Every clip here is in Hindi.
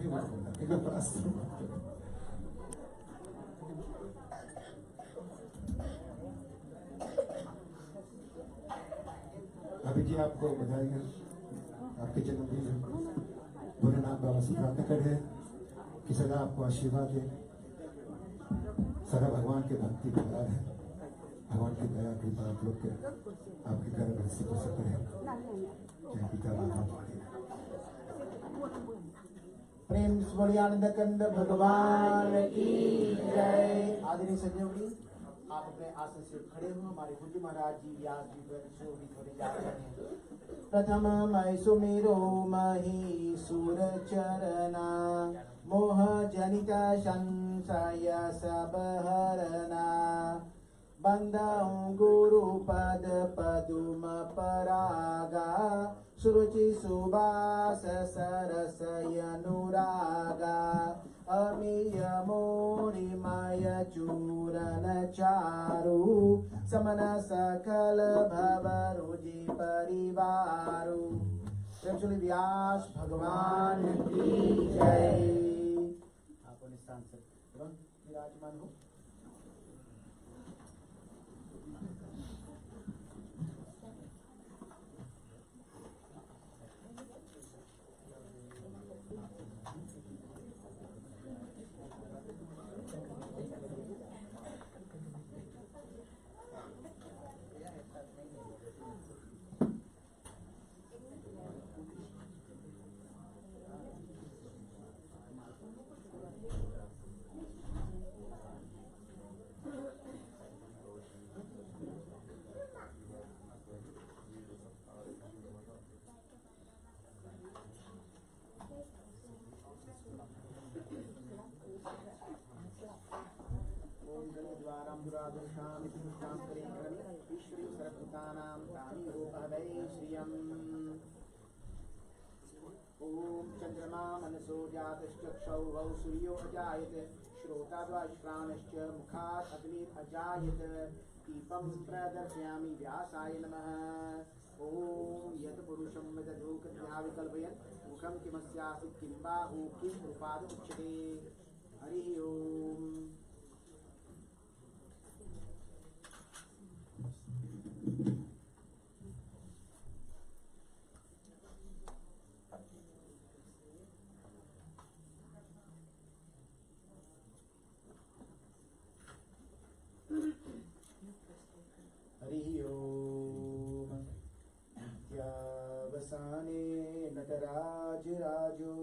भी मत बोलना, ठीक है? बस अभी जी आपको बधाई है, आपके जन्मदिन है। भोलेनाथ बाबा से प्रार्थना करें कि सदा आपको आशीर्वाद दे, सदा भगवान के भक्ति प्रहलाद है, भगवान की दया कृपा आप लोग के आपके घर गृहस्थी को सब करें। जय पिता माता वाणी। प्रेम स्मरणानंद कंद भगवान की जय। आदरणीय संजय, आप अपने आसन से खड़े हो। हमारे पूज्य महाराज जी व्यास जी पर थोड़े जा रहे हैं। प्रथम मैं सुमिरो मही सुर चरना, मोह जनित संशय सब हरना। बंदऊं गुरु पद पदुम परागा, सुरुचि सुबास सरस अनुरागा। अमीय मोरिमय चूरन चारु, समन सकल भव रुजि परिवारु। प्रेम व्यास भगवान की जय। आप निशान से विराजमान हो। ओम चंद्रमा मनसो जातश्चक्षौ सूर्यो अजायत, श्रोताद्वाश्राणश्च मुखात् अग्निरजायत। दीपं प्रदर्शयामि व्यासाय नमः। ओम यत् पुरुषं वदधूकत्या विकल्पयन्, मुखं किमस्यासीत् किं बाहु किं रूपादुच्यते। हरि ओम। हरि ओम। नित्यावसाने नटराज राजो,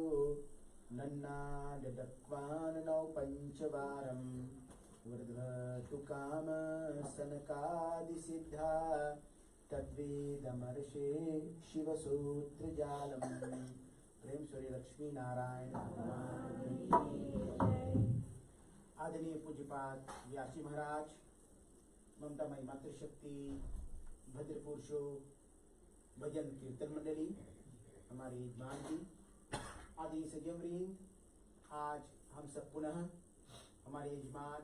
नन्नादक्वान् नौ पंचवारं। वृद्धतु काम सनकादिसिद्धा, तद्वेदमर्षे शिवसूत्रजालम्। प्रेम सूर्य लक्ष्मी नारायण। आदरणीय पूज्यपाद व्यासी महाराज, ममता मई मातृशक्ति, भद्र पुरुषों, भजन कीर्तन मंडली, हमारे यजमान जी, आदरणीय संयमवृंद, आज हम सब पुनः हमारे यजमान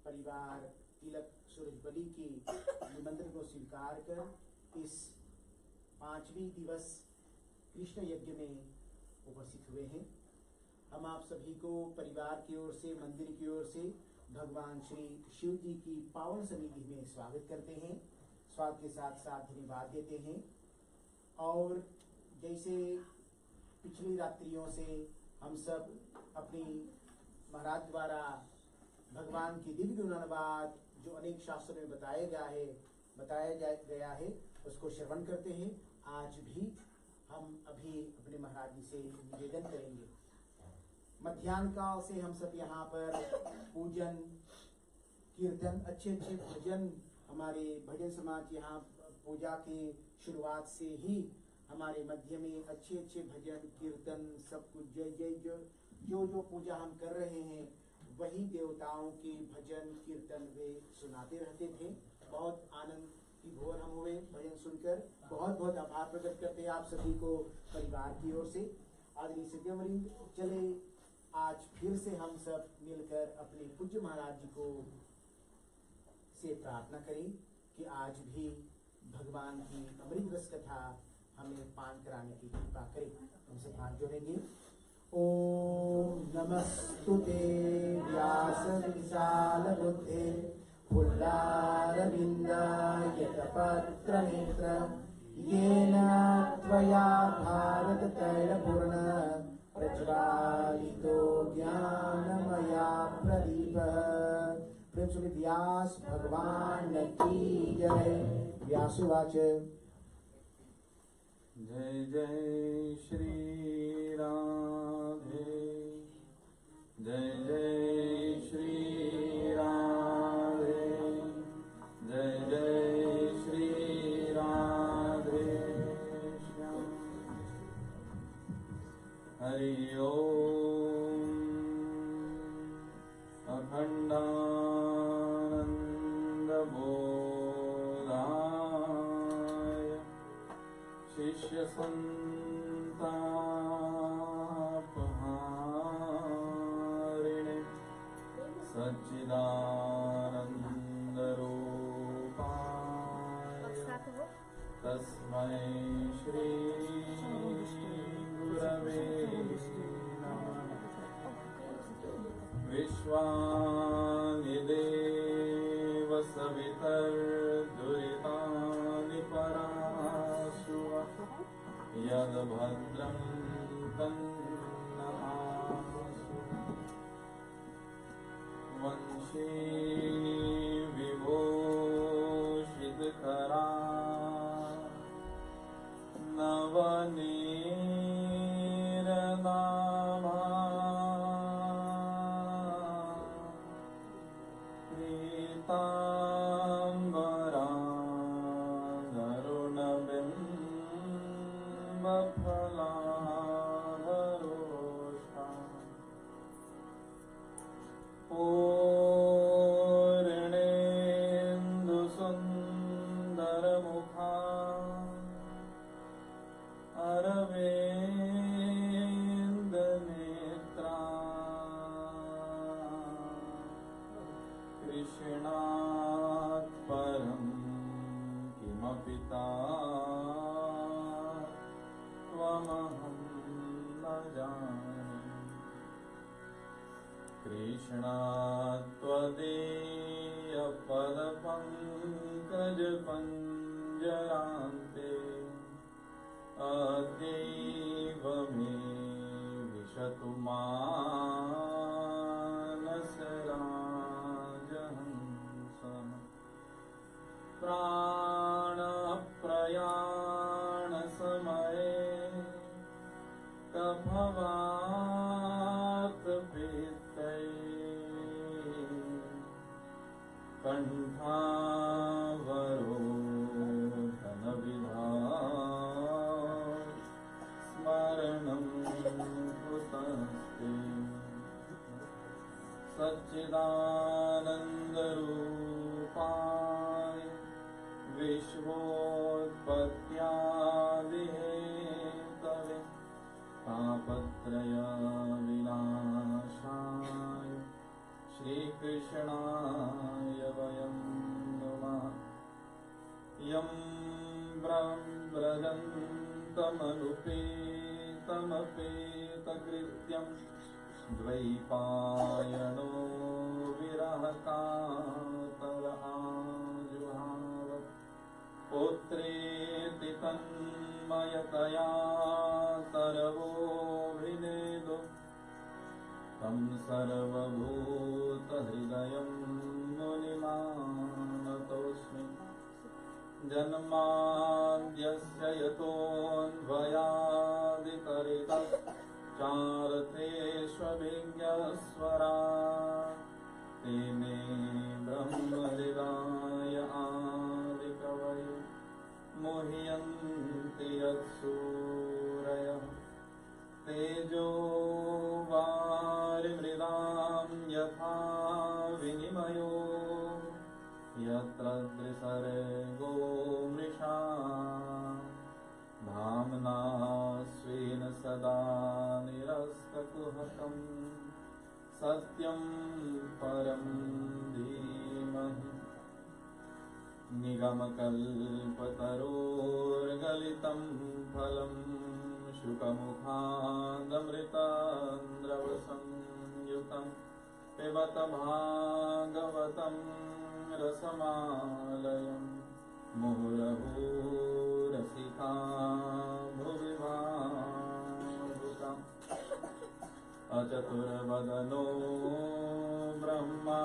परिवार तिलक सूरजबली की निमंत्रण को स्वीकार कर इस 5वीं दिवस कृष्ण यज्ञ में उपस्थित हुए हैं। हम आप सभी को परिवार की ओर से, मंदिर की ओर से भगवान श्री शिव जी की पावन सन्निधि में स्वागत करते हैं। स्वागत के साथ साथ धन्यवाद देते हैं। और जैसे पिछली रात्रियों से हम सब अपनी महाराज द्वारा भगवान की दिव्य गुणानुवाद जो अनेक शास्त्रों में बताया गया है उसको श्रवण करते हैं। आज भी हम अभी अपने महाराज जी से निवेदन करेंगे। मध्याह्न काल से हम सब यहाँ पर पूजन कीर्तन, अच्छे अच्छे भजन, हमारे भजन समाज यहाँ पूजा की शुरुआत से ही हमारे मध्य में अच्छे अच्छे भजन कीर्तन सब कुछ जय जय जो पूजा हम कर रहे हैं वही देवताओं की भजन कीर्तन वे सुनाते रहते थे। बहुत आनंद की भोर हम हुए भजन सुनकर। बहुत बहुत आभार प्रकट करते हैं आप सभी को परिवार की ओर से। आदरणीय संयमवृंद, चले आज फिर से हम सब मिलकर अपने पूज्य महाराज जी को से प्रार्थना करें कि आज भी भगवान की अमृत रस कथा हमें पान कराने की कृपा करें। हमसे हाथ जोड़ेंगे। ओम नमस्तु ते व्यासविशालबुद्धे फुल्लारविन्दायतपत्रनेत्र येन त्वया भारततैलपूर्ण प्रज्वालितो ज्ञानमया प्रदीपः। प्रेम से व्यास भगवान की जय। व्यासुवाच जय जय श्री राधे, जय जय श्री राधे, जय जय श्री राधे श्याम। हरि ओम। अखंडानंद बोधाय शिष्य संतापहारिणे सच्चिदानंद रूपाय तस्मै श्री गुरवे नमः। विश्वानिदेव सवितर्दुरितानि पराशु यद्भद्रं तन्नमामि। वंशी विभूषितकरा नवनीरनामा पीताम्बरा नरुणबिम्बफलाधरोषा पूर्णेन्दुसुन्दरमुखा अरविन्दनेत्रा कृष्णात् परं किमपि त्वमहं न जाने। कृष्णात् त्वदीयपदपङ्कजपञ्जरान्ते अद्यैव मे विशतु मानसराजहंसः। प्राणप्रयाणसमये कफवातपित्तैः कण्ठावरोधनविधाय स्मरणं कुतस्ते। सच्चिदानन्दरूपाय विश्वोत्पत्त्यादिहेतवे तापत्रयविनाशाय श्रीकृष्णाय वयं नमः। यं व्रजन्तमनुपेतमपेतकृत्यं द्वैपायनो विरहकातर आजुहाव। पुत्रेति तन्मयतया सर्वोऽभिनेदो तं सर्वभूतहृदयं मुनिमानतोऽस्मि। जन्माद्यस्य यतोऽन्वयादितरितश्चार्थेष्वभिज्ञस्वरा तेने ब्रह्महृदाय आदिकवये मुह्यन्ति यत्सूरयः। तेजो वारिमृदां यथा विनिमयो यत्र त्रिसर्गो मृषा धाम्ना स्वेन सदा निरस्तकुहकं सत्यं परं धीमहि। निगमकल्पतरोर्गलितं फलं शुकमुखादमृतान्द्रवसम् पिबत भागवतं रसमालयम् मुहुरभूरसिका भुवि भावुकम् अचतुर्वदनो ब्रह्मा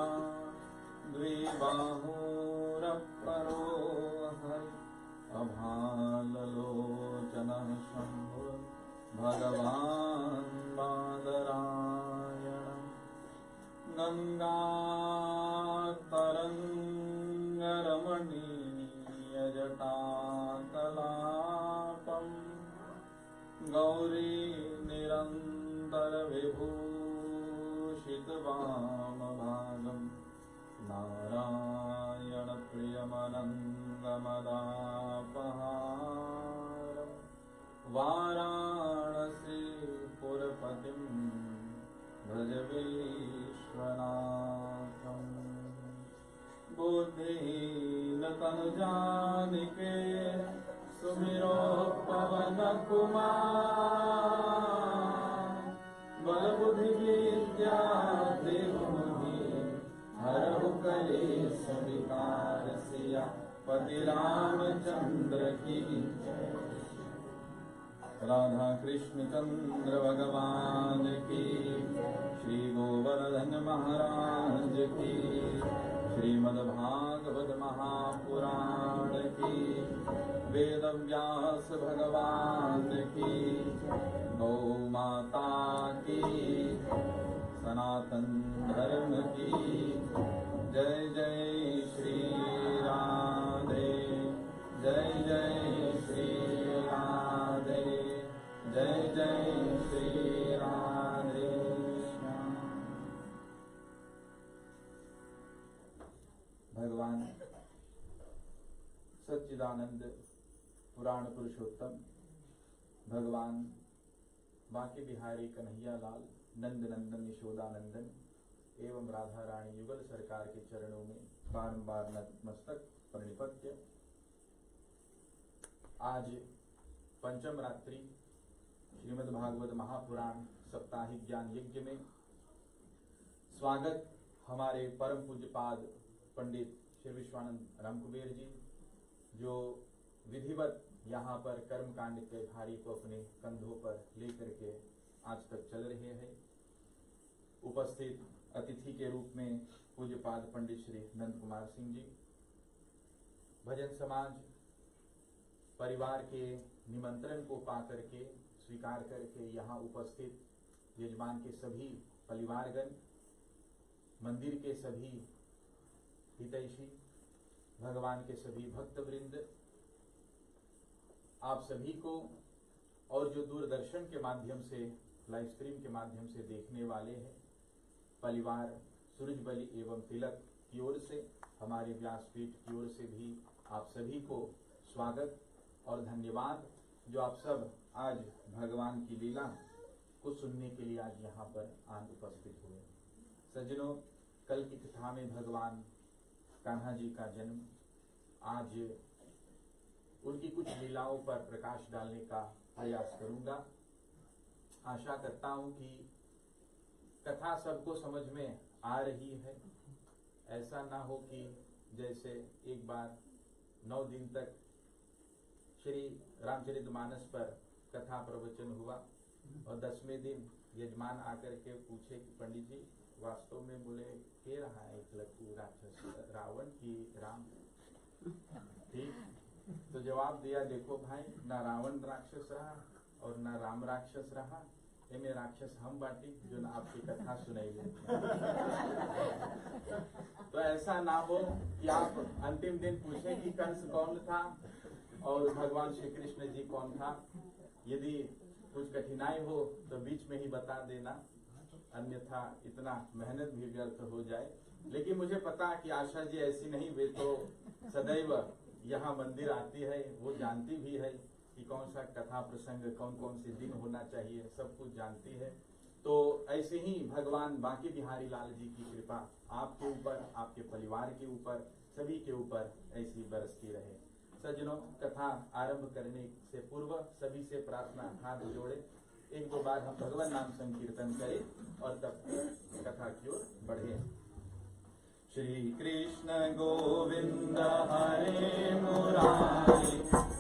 द्विबाहुरपरो हरि अभाललोचनः शम्भुः भगवान् बादरायणम् गङ्गातरङ्गरमणीयजटाकलापम् गौरी निरन्तरविभूषितवामभागम् नारायणप्रियमनन्दमदापहारम् वाराणसीपुरपतिं भज विश्वनाथम् बुद्धिहीनतनुजानिके सुमिरो पवन कुमार बलबुद्धि विद्या हरहु कलेश विकार सिया पति रामचंद्र की राधा कृष्ण चंद्र भगवान की श्री गोवर्धन महाराज की श्रीमद् भागवत महापुराण की वेद व्यास भगवान की गौ माता की सनातन धर्म की जय जय श्री राधे जय जय श्री राधे जय जय श्री राधे श्याम। भगवान सच्चिदानंद पुराण पुरुषोत्तम भगवान बांके बिहारी कन्हैया लाल नंद नंदन यशोदानंदन एवं राधा रानी युगल सरकार के चरणों में बारंबार नतमस्तक प्रणिपत्य आज पंचम रात्रि श्रीमद् भागवत महापुराण साप्ताहिक ज्ञान यज्ञ में स्वागत हमारे परम पूज्यपाद पंडित श्री विश्वानंद रामकुबेर जी जो विधिवत यहाँ पर कर्मकांड के भारी को अपने कंधों पर लेकर के आज तक चल रहे हैं। उपस्थित अतिथि के रूप में पूज्यपाद पंडित श्री नंद कुमार सिंह जी, भजन समाज परिवार के निमंत्रण को पाकर के स्वीकार करके यहाँ उपस्थित यजमान के सभी परिवारगण, मंदिर के सभी हितैषी, भगवान के सभी भक्तवृंद, आप सभी को और जो दूरदर्शन के माध्यम से लाइव स्ट्रीम के माध्यम से देखने वाले हैं, परिवार सूरजबली एवं तिलक की ओर से, हमारे व्यासपीठ की ओर से भी आप सभी को स्वागत और धन्यवाद जो आप सब आज भगवान की लीला को सुनने के लिए आज यहाँ पर आज उपस्थित हुए। सज्जनों, कल की कथा में भगवान कान्हा जी का जन्म, आज उनकी कुछ लीलाओं पर प्रकाश डालने का प्रयास करूंगा। आशा करता हूं कि कथा सबको समझ में आ रही है। ऐसा ना हो कि जैसे एक बार 9 दिन तक श्री रामचरितमानस पर कथा प्रवचन हुआ और 10वें दिन यजमान आकर के पूछे कि पंडित जी वास्तव में बोले के रहा है लक्ष्मी राक्षस रावण की राम? ठीक, तो जवाब दिया देखो भाई, ना रावण राक्षस रहा और ना राम राक्षस रहा, इनमें राक्षस हम बाटी जो ना आपकी कथा सुनाई ले। तो ऐसा ना हो कि आप अंतिम दिन पूछे कि कंस कौन था और भगवान श्री कृष्ण जी कौन था। यदि कुछ कठिनाई हो तो बीच में ही बता देना, अन्यथा इतना मेहनत भी व्यर्थ हो जाए। लेकिन मुझे पता कि आशा जी ऐसी नहीं, वे तो सदैव यहाँ मंदिर आती है, वो जानती भी है कि कौन सा कथा प्रसंग कौन कौन से दिन होना चाहिए, सब कुछ जानती है। तो ऐसे ही भगवान बांके बिहारी लाल जी की कृपा आपके ऊपर, आपके परिवार के ऊपर, सभी के ऊपर ऐसी बरसती रहे। सज्जनों, कथा आरंभ करने से पूर्व सभी से प्रार्थना, हाथ जोड़े 1-2 बार हम भगवान नाम संकीर्तन करें और तब कथा की ओर पढ़े। श्री कृष्ण गोविंद हरे मुरारी,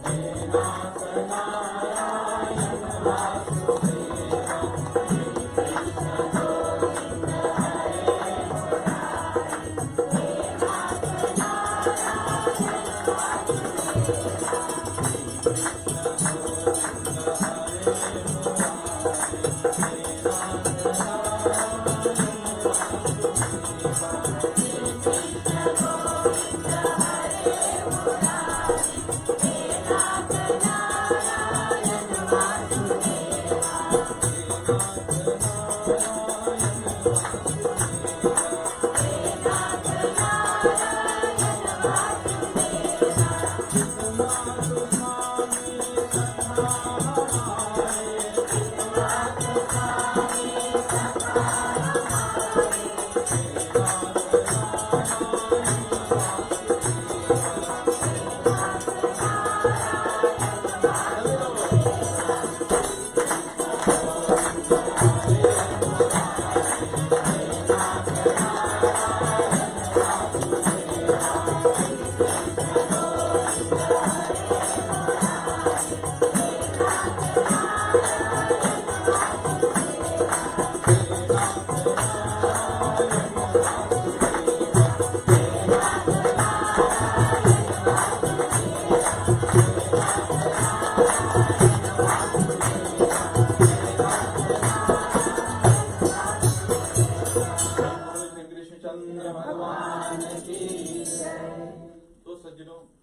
हे नाथ नारायण वासुदेव, श्री कृष्ण गोविंद हरे मुरारी, हे नाथ नारायण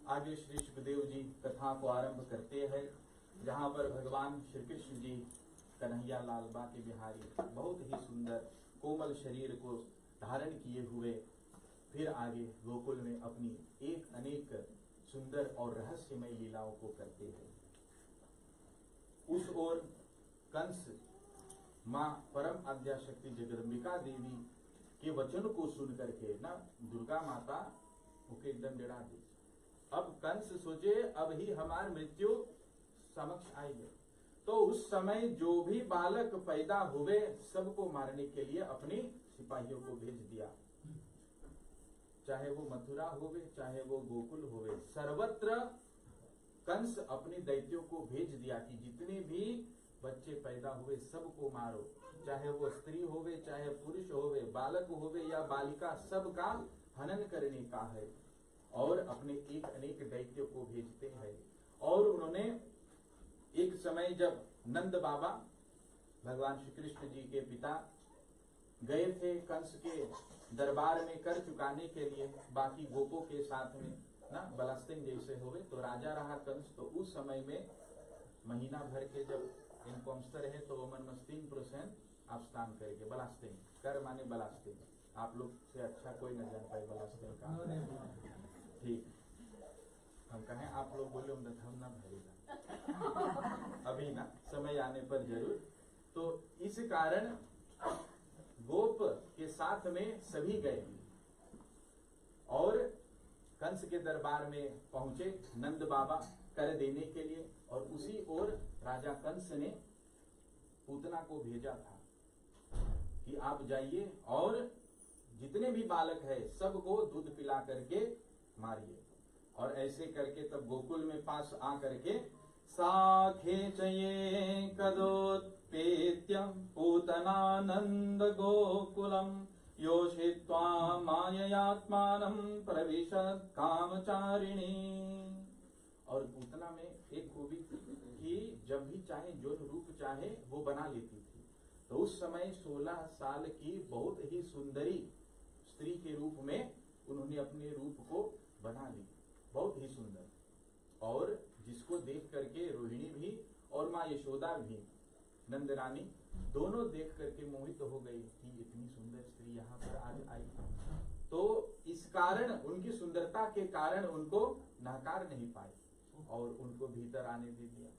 आगे श्री सुखदेव जी कथा को आरंभ करते हैं, जहाँ पर भगवान श्री कृष्ण जी कन्हैया लाल बाके बिहारी बहुत ही सुंदर कोमल शरीर को धारण किए हुए फिर आगे गोकुल में अपनी एक अनेक सुंदर और रहस्यमय लीलाओं को करते हैं। उस ओर कंस माँ परम आद्याशक्ति जगदम्बिका देवी के वचन को सुन करके ना दुर्गा माता उके एकदम डरा दी। अब कंस सोचे अब ही हमारी मृत्यु समक्ष आई है, तो उस समय जो भी बालक पैदा हुए सबको मारने के लिए अपने सिपाहियों को भेज दिया, चाहे वो मथुरा होवे चाहे वो गोकुल होवे, सर्वत्र कंस अपने दैत्यों को भेज दिया कि जितने भी बच्चे पैदा हुए सबको मारो, चाहे वो स्त्री होवे चाहे पुरुष होवे, बालक होवे या बालिका, सबका हनन करने का है। और अपने एक अनेक दैत्यों को भेजते हैं। और उन्होंने एक समय जब नंद बाबा भगवान श्री कृष्ण जी के पिता गए थे कंस के दरबार में कर चुकाने के लिए बाकी गोपों के साथ में ना बलस्तिन जैसे हुए, तो राजा रहा कंस। तो उस समय में महीना भर के जब इनको अवसर है तो मन मस्तीन प्रोसेन आप स्नान करेंगे। बलास्तिन कर माने बलास्तिन, आप लोग से अच्छा कोई न जान पाए बलास्तिन का। ठीक, हम कहें आप लोग बोले हम ना भरेगा अभी ना समय आने पर जरूर। तो इस कारण गोप के साथ में सभी गए और कंस के दरबार में पहुंचे नंद बाबा कर देने के लिए। और उसी ओर राजा कंस ने पूतना को भेजा था कि आप जाइए और जितने भी बालक है सबको दूध पिला करके मारिए। और ऐसे करके तब गोकुल में पास आ करके साखे चये कदोत्पेत्यम पूतनानंद गोकुलम योषित्वा माययात्मानं प्रविशत् कामचारिणी। और पूतना में एक खूबी कि जब भी चाहे जो रूप चाहे वो बना लेती थी। तो उस समय 16 साल की बहुत ही सुंदरी स्त्री के रूप में उन्होंने अपने रूप को बना ली, बहुत ही सुंदर। और जिसको देख करके रोहिणी भी और माँ यशोदा भी नंद रानी दोनों देख करके मोहित हो गई कि इतनी सुंदर स्त्री यहाँ पर आज आई। तो इस कारण उनकी सुंदरता के कारण उनको नकार नहीं पाए और उनको भीतर आने दे दिया।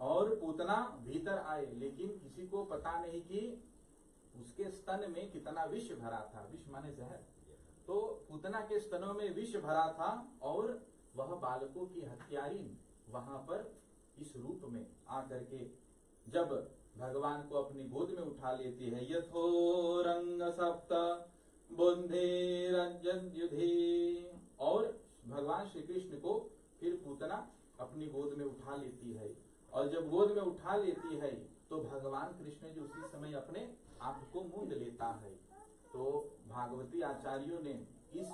और पूतना भीतर आए, लेकिन किसी को पता नहीं कि उसके स्तन में कितना विष भरा था। विष माने जहर। तो पूतना के स्तनों में विष भरा था और वह बालकों की हत्यारी वहां पर इस रूप में आकर के जब भगवान को अपनी गोद में उठा लेती है। यथो रंग सप्त बुंधेरंजनयुधे। और भगवान श्री कृष्ण को फिर पूतना अपनी गोद में उठा लेती है, और जब गोद में उठा लेती है तो भगवान कृष्ण जी उसी समय अपने आंख को मूंद लेता है। तो भागवती आचार्यों ने इस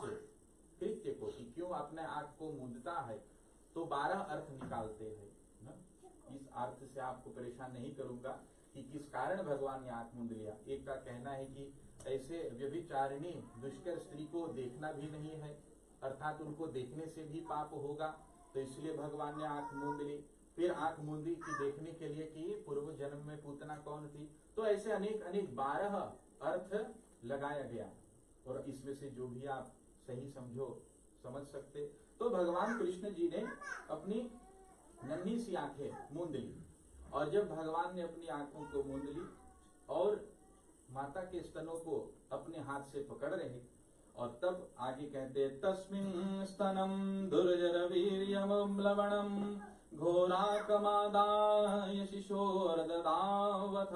कृत्य को कि क्यों अपने आंख को मूंदता है तो 12 अर्थ निकालते हैं ना। इस अर्थ से आपको परेशान नहीं करूंगा कि किस कारण भगवान ने आंख मूंद लिया। एक का कहना है कि ऐसे व्यभिचारिणी दुष्कर स्त्री को देखना भी नहीं है, अर्थात उनको देखने से भी पाप होगा, तो इसलिए भगवान ने आंख मूंद ली। फिर आंख मूंदी कि देखने के लिए कि पूर्व जन्म में पूतना कौन थी। तो ऐसे अनेक 12 अर्थ लगाया गया, और इसमें से जो भी आप सही समझो समझ सकते। तो भगवान कृष्ण जी ने अपनी नन्ही सी आंखें मूंद ली, और जब भगवान ने अपनी आंखों को मूंद ली और माता के स्तनों को अपने हाथ से पकड़ रहे, और तब आगे कहते तस्मिन् स्तनम दुर्जर वीर्यम लवणम घोराकमादाय शिशोर्ददावथ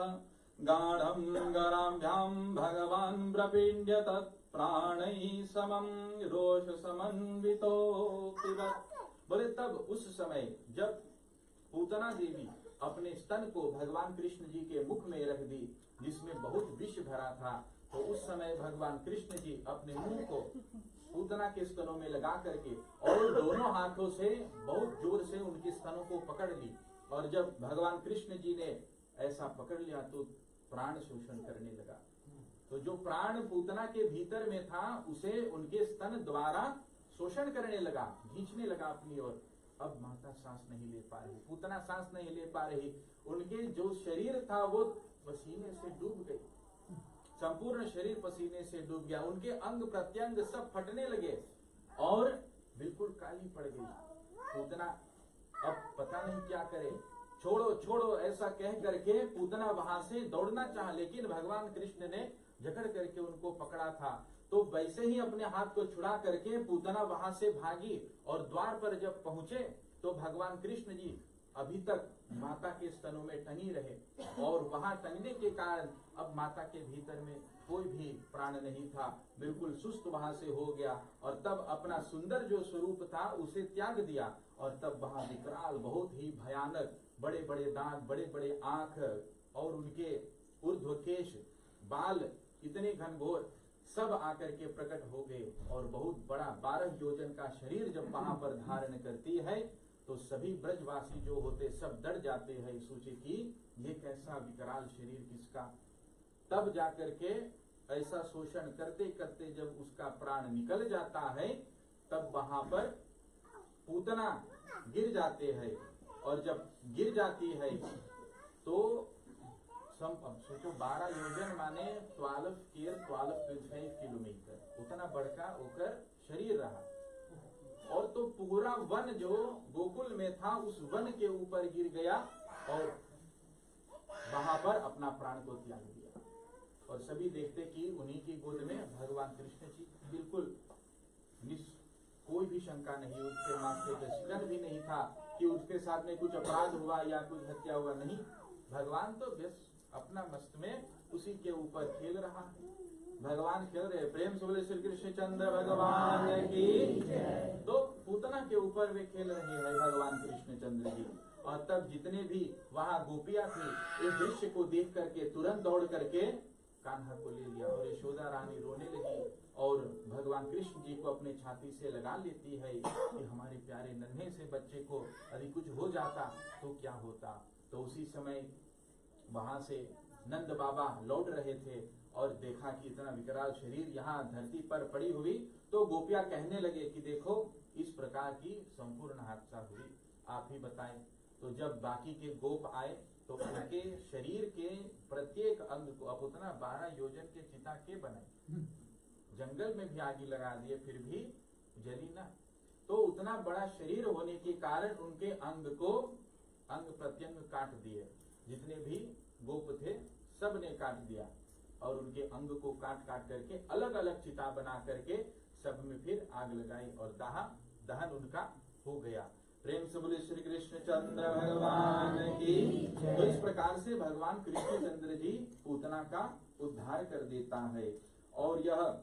गाढ़ं गराभ्यां भगवान प्रपीड्य तत् प्राणैः समं रोष समन्वितो पिबत्। बोले तब उस समय जब पूतना देवी अपने स्तन को भगवान कृष्ण जी के मुख में रख दी, जिसमें बहुत विष भरा था, तो उस समय भगवान कृष्ण जी अपने मुंह को पूतना के स्तनों में लगा करके और दोनों हाथों से बहुत जोर से उनके स्तनों को पकड़ ली। और जब भगवान कृष्ण जी ने ऐसा पकड़ लिया तो प्राण शोषण करने लगा। तो जो प्राण पूतना के भीतर में था उसे उनके स्तन द्वारा शोषण करने लगा, खींचने लगा अपनी ओर। अब माता सांस नहीं ले पा रही, पूतना सांस नहीं ले पा रही, उनके जो शरीर था वो पसीने से डूब गई, संपूर्ण शरीर पसीने से डूब गया, उनके अंग प्रत्यंग सब फटने लगे और बिल्कुल काली पड़ गई। पूतना अब पता नहीं क्या करे, छोड़ो छोड़ो ऐसा कह करके पूतना वहां से दौड़ना चाहा, लेकिन भगवान कृष्ण ने जकड़ करके उनको पकड़ा था। तो वैसे ही अपने हाथ को छुड़ा करके पूतना वहां से भागी, और द्वार पर जब पहुंचे तो भगवान कृष्ण जी अभी तक माता के स्तनों में टंगी रहे, और वहां टंगने के कारण अब माता के भीतर में कोई भी प्राण नहीं था, बिल्कुल सुस्त वहां से हो गया। और तब अपना सुंदर जो स्वरूप था उसे त्याग दिया, और तब वहां विकराल बहुत ही भयानक बड़े बड़े दांत, बड़े बड़े आंख, और उनके ऊर्ध्व केश, बाल इतने घनघोर सब आकर के प्रकट हो गए, और बहुत बड़ा 12 योजन का शरीर जब वहां पर धारण करती है तो सभी ब्रजवासी जो होते सब डर जाते हैं, सोचे कि ये कैसा विकराल शरीर किसका। तब जाकर के ऐसा शोषण करते करते जब उसका प्राण निकल जाता है तब वहां पर पूतना गिर जाते हैं, और जब गिर जाती है तो सोचो 12 योजन माने 12 किलोमीटर, उतना बड़का होकर शरीर रहा। और तो पूरा वन जो गोकुल में था उस वन के ऊपर गिर गया और वहां पर अपना प्राण को त्याग दिया। और सभी देखते कि उन्हीं की गोद में भगवान कृष्ण जी, बिल्कुल कोई भी शंका नहीं, उसके माथे पे शिकन भी नहीं था कि उसके साथ में कुछ अपराध हुआ या कुछ हत्या हुआ, नहीं। भगवान तो बस अपना मस्त में उसी के ऊपर खेल रहा है, भगवान खेल रहे। प्रेम से बोले श्री कृष्ण चंद्र भगवान की। तो पूतना के ऊपर वे खेल रहे हैं भगवान कृष्ण चंद्र जी। और तब जितने भी वहां गोपियां थी इस दृश्य को देख करके तुरंत दौड़ करके कान्हा को ले लिया, और यशोदा रानी रोने लगी और भगवान कृष्ण जी को अपने छाती से लगा लेती है कि हमारे प्यारे नन्हे से बच्चे को यदि कुछ हो जाता तो क्या होता। तो उसी समय वहां से नंद बाबा लौट रहे थे और देखा कि इतना विकराल शरीर यहाँ धरती पर पड़ी हुई, तो गोपियां कहने लगे कि देखो इस प्रकार की संपूर्ण हादसा हुई, आप ही बताएं। तो जब बाकी के गोप आए तो उनके शरीर के प्रत्येक अंग को, अब उतना 12 योजन के चिता के बनाए, जंगल में भी आग लगा दिए फिर भी जली ना। तो उतना बड़ा शरीर होने के कारण उनके अंग प्रत्यंग काट दिए, जितने भी गोप थे सब ने काट दिया, और उनके अंग को काट काट करके अलग अलग चिता बना करके सब में फिर आग लगाई और दहन उनका हो गया। प्रेम से बोले श्री कृष्ण चंद्र भगवान की। तो इस प्रकार से भगवान कृष्ण चंद्र जी पूतना का उद्धार कर देता है। और यह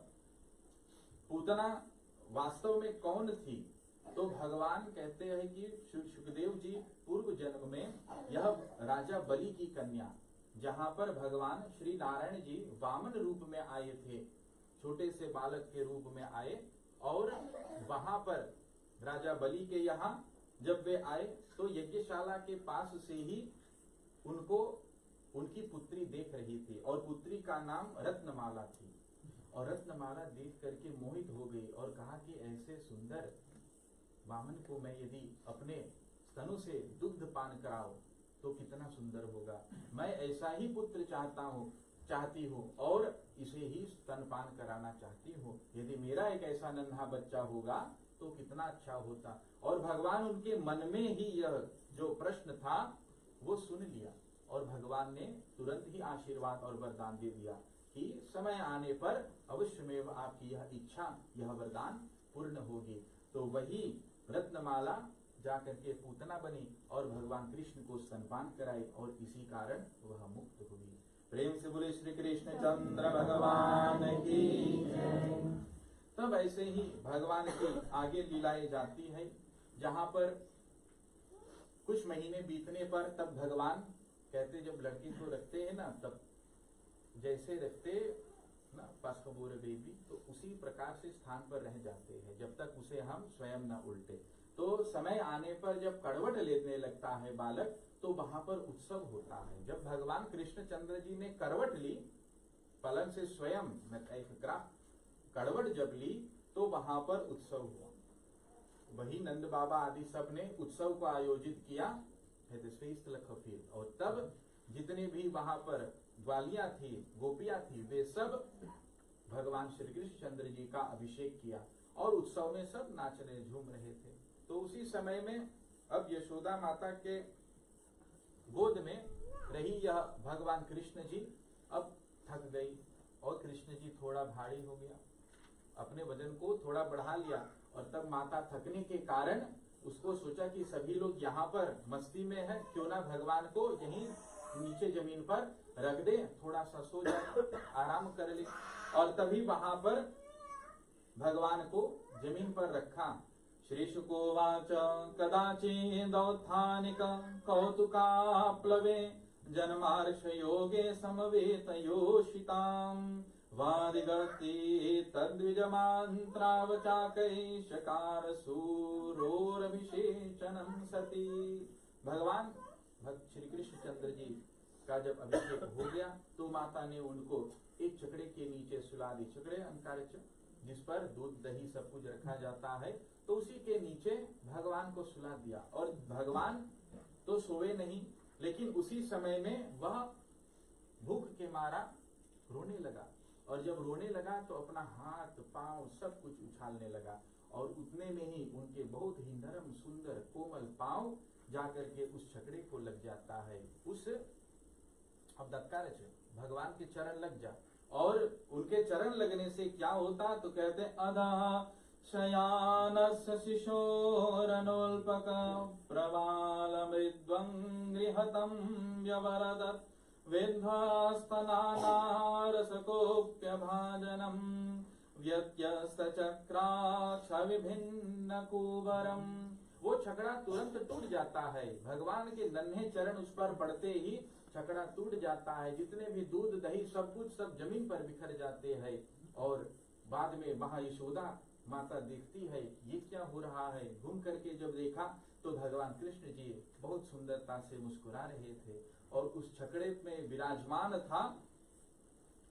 पूतना वास्तव में कौन थी, तो भगवान कहते हैं कि सुखदेव जी पूर्व जन्म में यह राजा बलि की कन्या, जहां पर भगवान श्री नारायण जी वामन रूप में आए थे, छोटे से बालक के रूप में आए, और वहां पर राजा बलि के यहाँ जब वे आए तो यज्ञशाला के पास से ही उनको उनकी पुत्री देख रही थी, और पुत्री का नाम रत्नमाला थी। और रत्नमाला देख करके मोहित हो गई और कहा कि ऐसे सुंदर वामन को मैं यदि अपने स्तनों से दुग्ध पान कराऊं तो कितना सुंदर होगा। मैं ऐसा ही पुत्र चाहती हूँ और इसे ही स्तनपान कराना चाहती हूँ। यदि मेरा एक ऐसा नन्हा बच्चा होगा तो कितना अच्छा होता। और भगवान उनके मन में ही यह जो प्रश्न था वो सुन लिया, और भगवान ने तुरंत ही आशीर्वाद और वरदान दे दिया कि समय आने पर अवश्य में आपकी यह इच्छा, यह वरदान पूर्ण होगी। तो वही रत्नमाला जाकर के पूतना बनी और भगवान कृष्ण को स्तनपान कराई, और इसी कारण वह मुक्त हुई। प्रेम से बोले श्री कृष्ण चंद्र भगवान की जय। तब ऐसे ही भगवान की आगे लीलाएं जाती है, जहां पर कुछ महीने बीतने पर तब भगवान कहते जब लड़की को रखते हैं ना, तब जैसे रखते ना पासकबूर बेबी, तो उसी प्रकार से स्थान पर रह जाते हैं जब तक उसे हम स्वयं न उल्टे। तो समय आने पर जब करवट लेने लगता है बालक, तो वहां पर उत्सव होता है। जब भगवान कृष्णचंद्र जी ने करवट ली पलंग से स्वयं, करवट जब ली तो वहां पर उत्सव हुआ। वही नंद बाबा आदि सब ने उत्सव को आयोजित किया, और तब जितने भी वहां पर ग्वालियां थी, गोपियां थी, वे सब भगवान श्री कृष्ण चंद्र जी का अभिषेक किया और उत्सव में सब नाचने झूम रहे थे। तो उसी समय में अब यशोदा माता के गोद में रही यह भगवान कृष्ण जी अब थक गई, और कृष्ण जी थोड़ा भारी हो गया, अपने वजन को थोड़ा बढ़ा लिया, और तब माता थकने के कारण उसको सोचा कि सभी लोग यहाँ पर मस्ती में है, क्यों ना भगवान को यहीं नीचे जमीन पर रख दे, थोड़ा सा सो जाए, आराम कर ले। और तभी वहां पर भगवान को जमीन पर रखा। श्री शुकोवाच कदाचिदौत्थानिक कौतुकाप्लवे जन्मार्ष योगे समवेत योषिताम् वादिगर्ति तद्विजमान्त्रावचाकैशकार सूरोरभिषेचनम सती। भगवान भक्त श्री कृष्ण चंद्र जी का जब अभिषेक हो गया तो माता ने उनको एक छकड़े के नीचे सुला दी। छकड़े अंकार जिस पर दूध दही सब कुछ रखा जाता है, तो उसी के नीचे भगवान को सुला दिया। और भगवान तो सोए नहीं, लेकिन उसी समय में वह भूख के मारा रोने लगा, और जब रोने लगा तो अपना हाथ पांव सब कुछ उछालने लगा, और उतने में ही उनके बहुत ही नरम सुंदर कोमल पांव जाकर के उस छकड़े को लग जाता है। उस अब दत्कार भगवान के चरण लग जा, और उनके चरण लगने से क्या होता, तो कहते अदा शयानस्य शिशोरनोल्पक प्रवाल मृद्वं गृहतं व्यवरदत् वेद्धास्तनानारसकोप्यभाजनं व्यत्यस्तचक्राक्षविभिन्नकूबरम्। वो छकड़ा तुरंत टूट जाता है, भगवान के नन्हे चरण उस पर पड़ते ही छकड़ा टूट जाता है। जितने भी दूध दही सब कुछ सब जमीन पर बिखर जाते हैं। और बाद में वहां यशोदा माता देखती है ये क्या हो रहा है। घूम करके जब देखा तो भगवान कृष्ण जी बहुत सुंदरता से मुस्कुरा रहे थे, और उस छकड़े में विराजमान था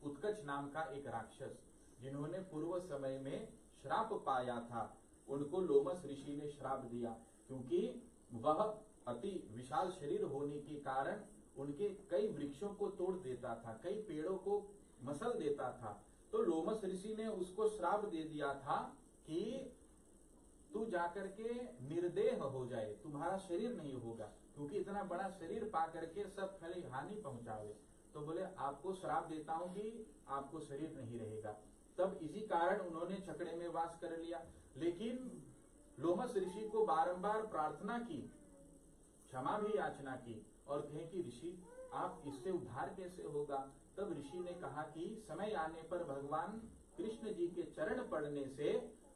उत्कच नाम का एक राक्षस, जिन्होंने पूर्व समय में श्राप पाया था। उनको लोमस ऋषि ने श्राप दिया, क्योंकि वह अति विशाल शरीर होने के कारण उनके कई वृक्षों को तोड़ देता था, कई पेड़ों को मसल देता था। तो लोमस ऋषि ने उसको श्राप दे दिया था कि तू जाकर के निर्देह हो जाए, तुम्हारा शरीर नहीं होगा, क्योंकि इतना बड़ा शरीर पा करके सब खाली हानि पहुंचावे। तो बोले आपको श्राप देता हूं कि आपको शरीर नहीं रहेगा। तब इसी कारण उन्होंने छकड़े में वास कर लिया। लेकिन लोमस ऋषि को बारंबार प्रार्थना की, क्षमा भी याचना की, और कहे कि ऋषि आप इससे उद्धार कैसे होगा। तब ऋषि ने कहा कि समय आने पर भगवान कृष्ण जी के चरण पड़ने से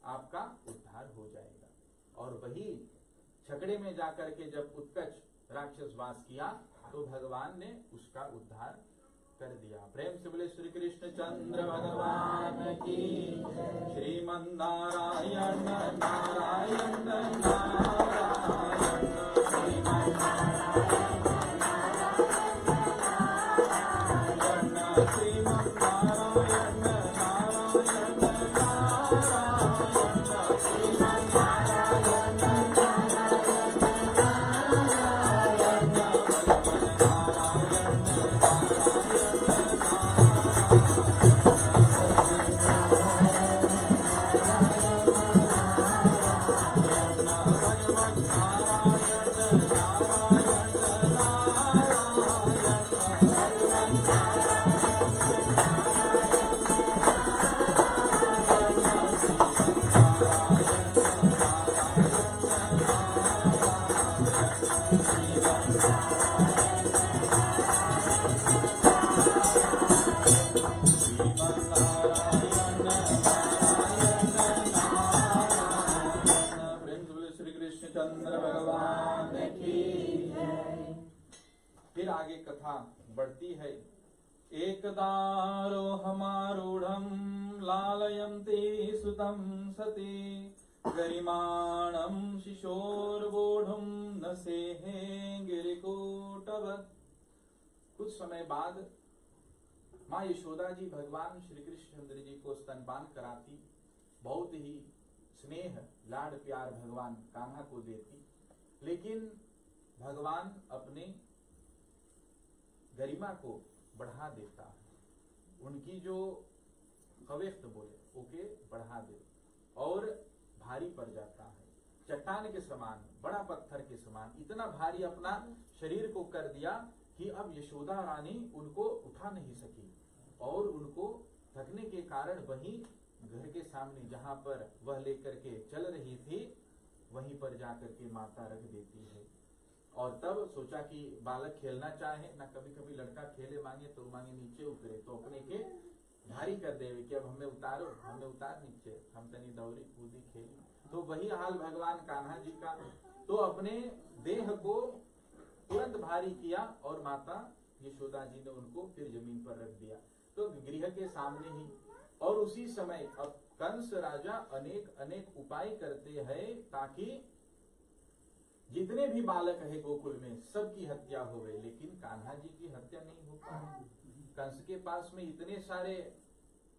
आपका उद्धार हो जाएगा। और वही झगड़े में जाकर के जब उत्कच राक्षस वास किया तो भगवान ने उसका उद्धार कर दिया। प्रेम से बोले श्री कृष्ण चंद्र भगवान की, श्रीमन नारायण नारायण नारायण, श्रीमन नारायण नारायण, श्रीमन नारायण नारायण नारायण, श्रीमन आगे कथा बढ़ती है। एकदारो हमारूढ़म लालयन्ते सुतं सते, गरिमाणं शिशोर्वोढुं न सेहे गिरिकूटवत्। कुछ समय बाद माँ यशोदा जी भगवान श्री कृष्णचंद्र जी को स्तनपान कराती, बहुत ही स्नेह लाड प्यार भगवान कान्हा को देती, लेकिन भगवान अपने गरिमा को बढ़ा देता है, उनकी जो खवेख्त बोले ओके बढ़ा दे और भारी पड़ जाता है, चट्टान के समान, बड़ा पत्थर के समान, इतना भारी अपना शरीर को कर दिया कि अब यशोदा रानी उनको उठा नहीं सकी और उनको थकने के कारण वहीं घर के सामने जहां पर वह लेकर के चल रही थी वहीं पर जाकर के माता रख देती है। और तब सोचा कि बालक खेलना चाहे ना, कभी कभी लड़का खेले मांगे तो मांगे नीचे उतरे तो अपने के भारी कर देवे कि अब हमें उतारो, हमें उतार नीचे, हम तनी दौड़ी कूदी खेली। तो वही हाल भगवान कान्हा जी का, तो अपने देह को तुरंत भारी किया और माता यशोदा जी ने उनको फिर जमीन पर रख दिया, तो गृह के सामने ही। और उसी समय अब कंस राजा अनेक अनेक उपाय करते हैं ताकि जितने भी बालक है गोकुल में सबकी हत्या हो गई, लेकिन कान्हा जी की हत्या नहीं हो पाई। कंस के पास में इतने सारे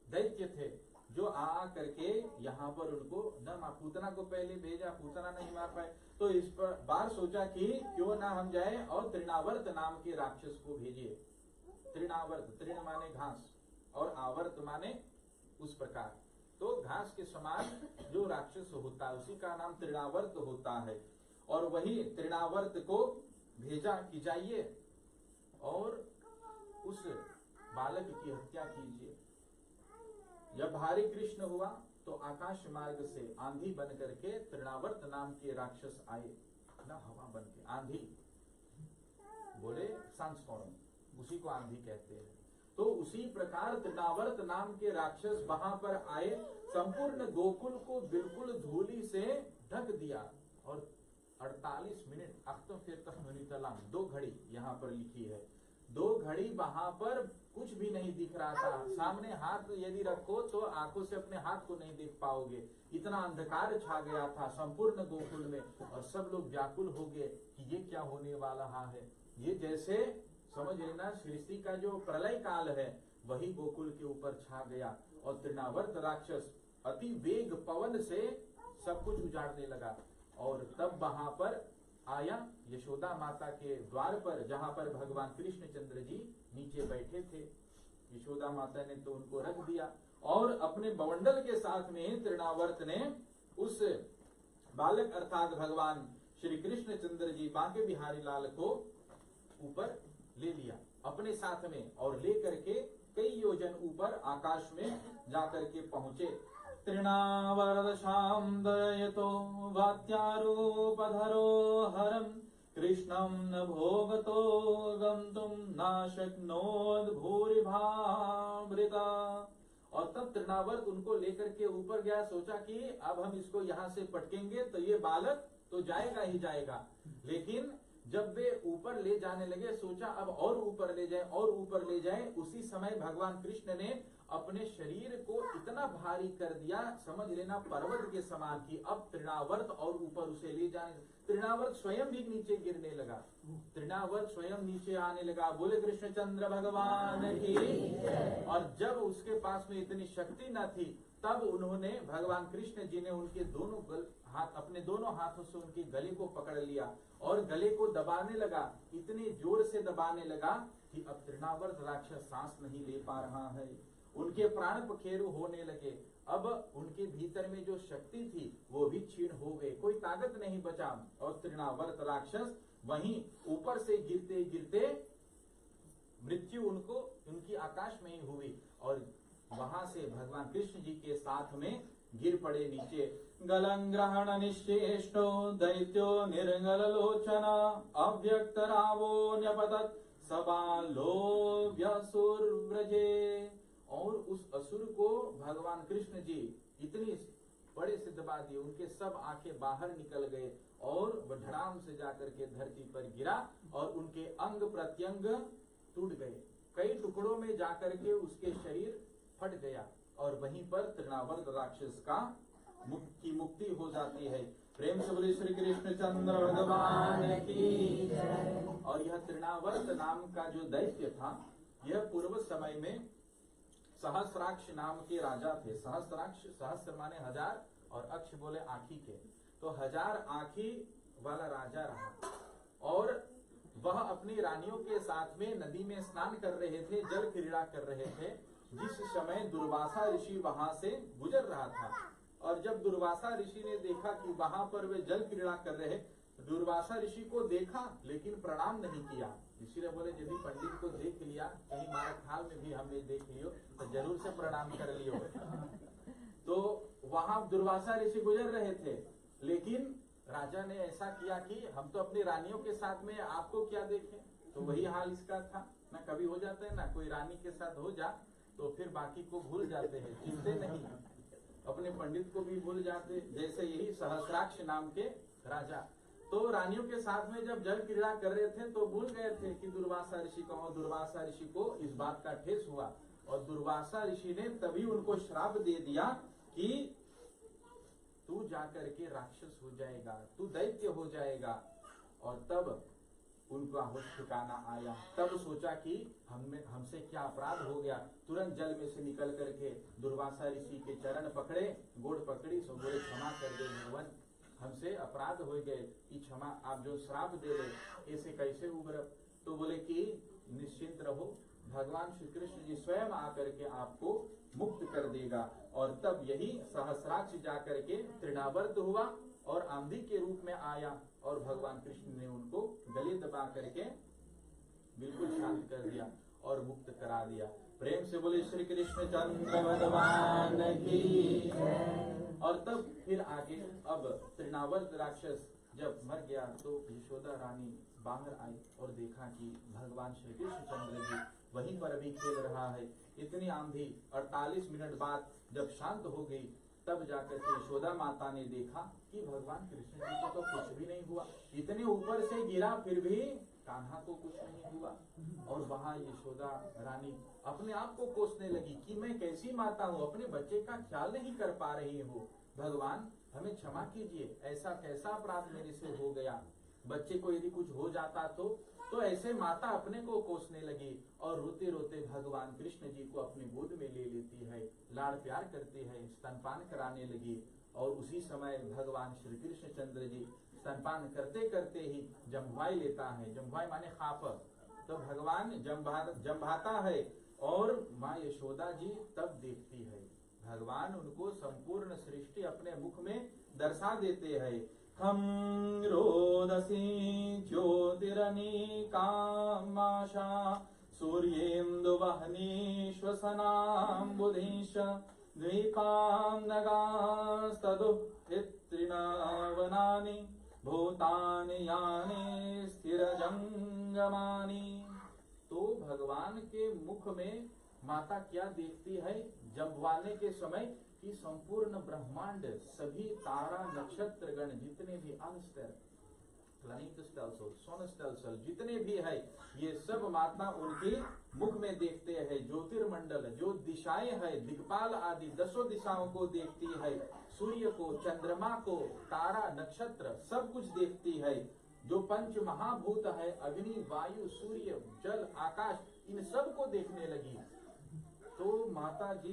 दैत्य थे जो आ करके यहाँ पर उनको न मार, पूतना को पहले भेजा, पूतना नहीं मार पाए, तो इस पर बार सोचा कि क्यों ना हम जाए और तृणावर्त नाम के राक्षस को भेजिए। तृणावर्त, तृण माने घास और आवर्त माने उस प्रकार, तो घास के समान जो राक्षस होता है उसी का नाम तृणावर्त होता है। और वही तृणावर्त को भेजा कि जाइए और उस बालक की हत्या कीजिए। जब भारी कृष्ण हुआ तो आकाश मार्ग से आंधी बन करके तृणावर्त नाम के राक्षस आए, ना हवा बन के आंधी बोले सांस्कौन, उसी को आंधी कहते हैं। तो उसी प्रकार तृणावर्त नाम के राक्षस वहां पर आए, संपूर्ण गोकुल को बिल्कुल धूली से ढक दिया और 48 मिनट अब तो फिर तक 2 घड़ी यहाँ पर लिखी है, 2 घड़ी वहां पर कुछ भी नहीं दिख रहा था। सामने हाथ यदि रखो तो आंखों से अपने हाथ को नहीं देख पाओगे, इतना अंधकार छा गया था संपूर्ण गोकुल में। और सब लोग व्याकुल हो गए कि ये क्या होने वाला है। ये जैसे समझ लेना सृष्टि का जो प्रलय काल है वही गोकुल के ऊपर छा गया और तृणावर्त राक्षस अति वेग पवन से सब कुछ उजाड़ने लगा। और तब वहां पर आया यशोदा माता के द्वार पर, जहां पर भगवान कृष्णचंद्र जी नीचे बैठे थे। यशोदा माता ने तो उनको रख दिया और अपने बवंडल के साथ में तृणावर्त ने उस बालक अर्थात भगवान श्री कृष्णचंद्र जी बांके बिहारी लाल को ऊपर ले लिया अपने साथ में और ले करके कई योजन ऊपर आकाश में जाकर के पहुंचे। तृणावर्तशां दयतो वात्यारूपधरो हरं, कृष्णं न भोगतो गन्तुं न शक्नोत् भूरिभावृता। और तब तृणावर्त उनको लेकर के ऊपर गया, सोचा कि अब हम इसको यहाँ से पटकेंगे तो ये बालक तो जाएगा ही जाएगा। लेकिन जब वे ऊपर ले जाने लगे, सोचा अब और ऊपर ले जाए और ऊपर ले जाए। उसी समय भगवान कृष्ण ने अपने शरीर को इतना भारी कर दिया, समझ लेना पर्वत के समान, कि अब तृणावर्त और ऊपर उसे ले जाने, तृणावर्त स्वयं भी नीचे गिरने लगा, तृणावर्त स्वयं नीचे आने लगा। बोले कृष्णचंद्र भगवान की। और जब उसके पास में इतनी शक्ति न थी, तब उन्होंने भगवान कृष्ण जी ने उनके दोनों हाथ, अपने दोनों हाथों से उनके गले को पकड़ लिया और गले को दबाने लगा, इतनी जोर से दबाने लगा कि अब तृणावर्त राक्षस सांस नहीं ले पा रहा है, उनके प्राण पखेरु होने लगे। अब उनके भीतर में जो शक्ति थी वो भी क्षीण हो गई, कोई ताकत नहीं बचा, और तृणावर्त राक्षस वहीं ऊपर से गिरते गिरते मृत्यु उनकी आकाश में ही हुई। और वहां से भगवान कृष्ण जी के साथ में गिर पड़े नीचे। गलंग्रहण निश्चेष्टो दैत्यो निर्गल लोचना अव्यक्त रावो न्यपतत सबालो व्यसुरव्रजे। और उस असुर को भगवान कृष्ण जी इतनी बड़े से दबा दिए, उनके सब आंखें बाहर निकल गए और वह धड़ाम से जाकर के धरती पर गिरा और उनके अंग प्रत्यंग टूट गए, कई टुकड़ों में जाकर के उसके शरीर फट गया और वहीं पर तृणावर्त राक्षस का मुक्ति हो जाती है। प्रेम से बोले श्री कृष्ण चंद्र भगवान की जय। और यह तृणावर्त नाम का जो दैत्य था, यह पूर्व समय में सहस्राक्ष नाम के राजा थे। सहस्राक्ष, सहस्र माने हजार और अक्ष बोले आँखी के, तो 1000 आँखी वाला राजा रहा। और वह अपनी रानियों के साथ में नदी में स्नान कर रहे थे, जल क्रीड़ा कर रहे थे, जिस समय दुर्वासा ऋषि वहां से गुजर रहा था। और जब दुर्वासा ऋषि ने देखा कि वहां पर वे जल क्रीड़ा कर रहे, दुर्वासा ऋषि को देखा लेकिन प्रणाम नहीं किया। ऋषि ने बोले यदि पंडित को देख लिया, कहीं मारक हाल में भी हमने देख लियो तो जरूर से प्रणाम कर लियो। तो वहां दुर्वासा ऋषि गुजर रहे थे, लेकिन राजा ने ऐसा किया कि हम तो अपनी रानियों के साथ में, आपको क्या देखें। तो वही हाल इसका था ना, कभी हो जाता है ना, कोई रानी के साथ हो जा तो फिर बाकी को भूल जाते हैं, चिंते नहीं, अपने पंडित को भी भूल जाते। जैसे यही सहस्राक्ष नाम के राजा, तो रानियों के साथ में जब जल क्रीड़ा कर रहे थे तो भूल गए थे कि दुर्वासा ऋषि कौन हो। दुर्वासा ऋषि को इस बात का ठेस हुआ और दुर्वासा ऋषि ने तभी उनको श्राप दे दिया कि तू जाकर के राक्षस हो जाएगा, तू दैत्य हो जाएगा। और तब उनका होश ठिकाना आया, तब सोचा कि हमसे क्या अपराध हो गया। तुरंत जल में से निकल करके दुर्वासा ऋषि के चरण पकड़े, गोड़ पकड़ी, सो बोले क्षमा कर दे भगवान, हमसे अपराध हो गए, कि क्षमा, आप जो श्राप दे रहे ऐसे कैसे उबर। तो बोले कि निश्चिंत रहो, भगवान श्री कृष्ण जी स्वयं आकर के आपको मुक्त कर देगा। और तब यही सहस्राक्ष जाकर के तृणावर्त हुआ और आंधी के रूप में आया और भगवान कृष्ण ने उनको गले दबा करके बिल्कुल शांत कर दिया और मुक्त करा दिया। प्रेम से बोले श्री कृष्ण चंद्र भगवान की। और तब फिर आगे, अब तृणावर्त राक्षस जब मर गया तो यशोदा रानी बाहर आई और देखा कि भगवान श्री कृष्ण चंद्र जी वहीं पर अभी खेल रहा है। इतनी आंधी 48 मिनट बाद जब शांत हो गई, तब जाकर के यशोदा माता ने देखा कि भगवान कृष्ण जी को तो कुछ भी नहीं हुआ, इतने ऊपर से गिरा फिर भी कान्हा को कुछ नहीं हुआ। और वहां यशोदा रानी अपने आप को कोसने लगी कि मैं कैसी माता हूँ, अपने बच्चे का ख्याल नहीं कर पा रही हूँ, भगवान हमें क्षमा कीजिए, ऐसा कैसा अपराध मेरे से हो गया। बच्चे को यदि कुछ हो जाता तो ऐसे माता अपने को कोसने लगी और रोते रोते भगवान कृष्ण जी को अपने गोद में ले लेती है, लाड़ प्यार करती है, स्तनपान कराने लगी। और उसी समय भगवान श्री कृष्ण चंद्र जी स्तनपान करते करते ही जम्भाई लेता है, जम्भाई माने खाप, तो भगवान जम्भाता है और माँ यशोदा जी तब देखती है, भगवान उनको संपूर्ण सृष्टि अपने मुख में दर्शा देते हैं। खम रोदसी ज्योतिरनीकामाशा सूर्येन्दु वह्नि श्वसनाम्बुधीश द्विकां नगास्तदुहितृणावनानि भूतानि यानि स्थिरजंगमानि। तो भगवान के मुख में माता क्या देखती है जंबवाने के समय कि संपूर्ण ब्रह्मांड, सभी तारा नक्षत्र गण जितने भी अनस्तर प्लैनेट स्टेल्सल, सोन स्टेल्सल जितने भी है, ये सब माता उनके मुख में देखते हैं। ज्योतिर्मंडल जो दिशाएं है, दिक्पाल आदि 10 दिशाओं को देखती है। सूर्य को, चंद्रमा को, तारा नक्षत्र सब कुछ देखती है। जो पंच महाभूत है, अग्नि, वायु, सूर्य, जल, आकाश, इन सब को देखने लगी। तो माता जी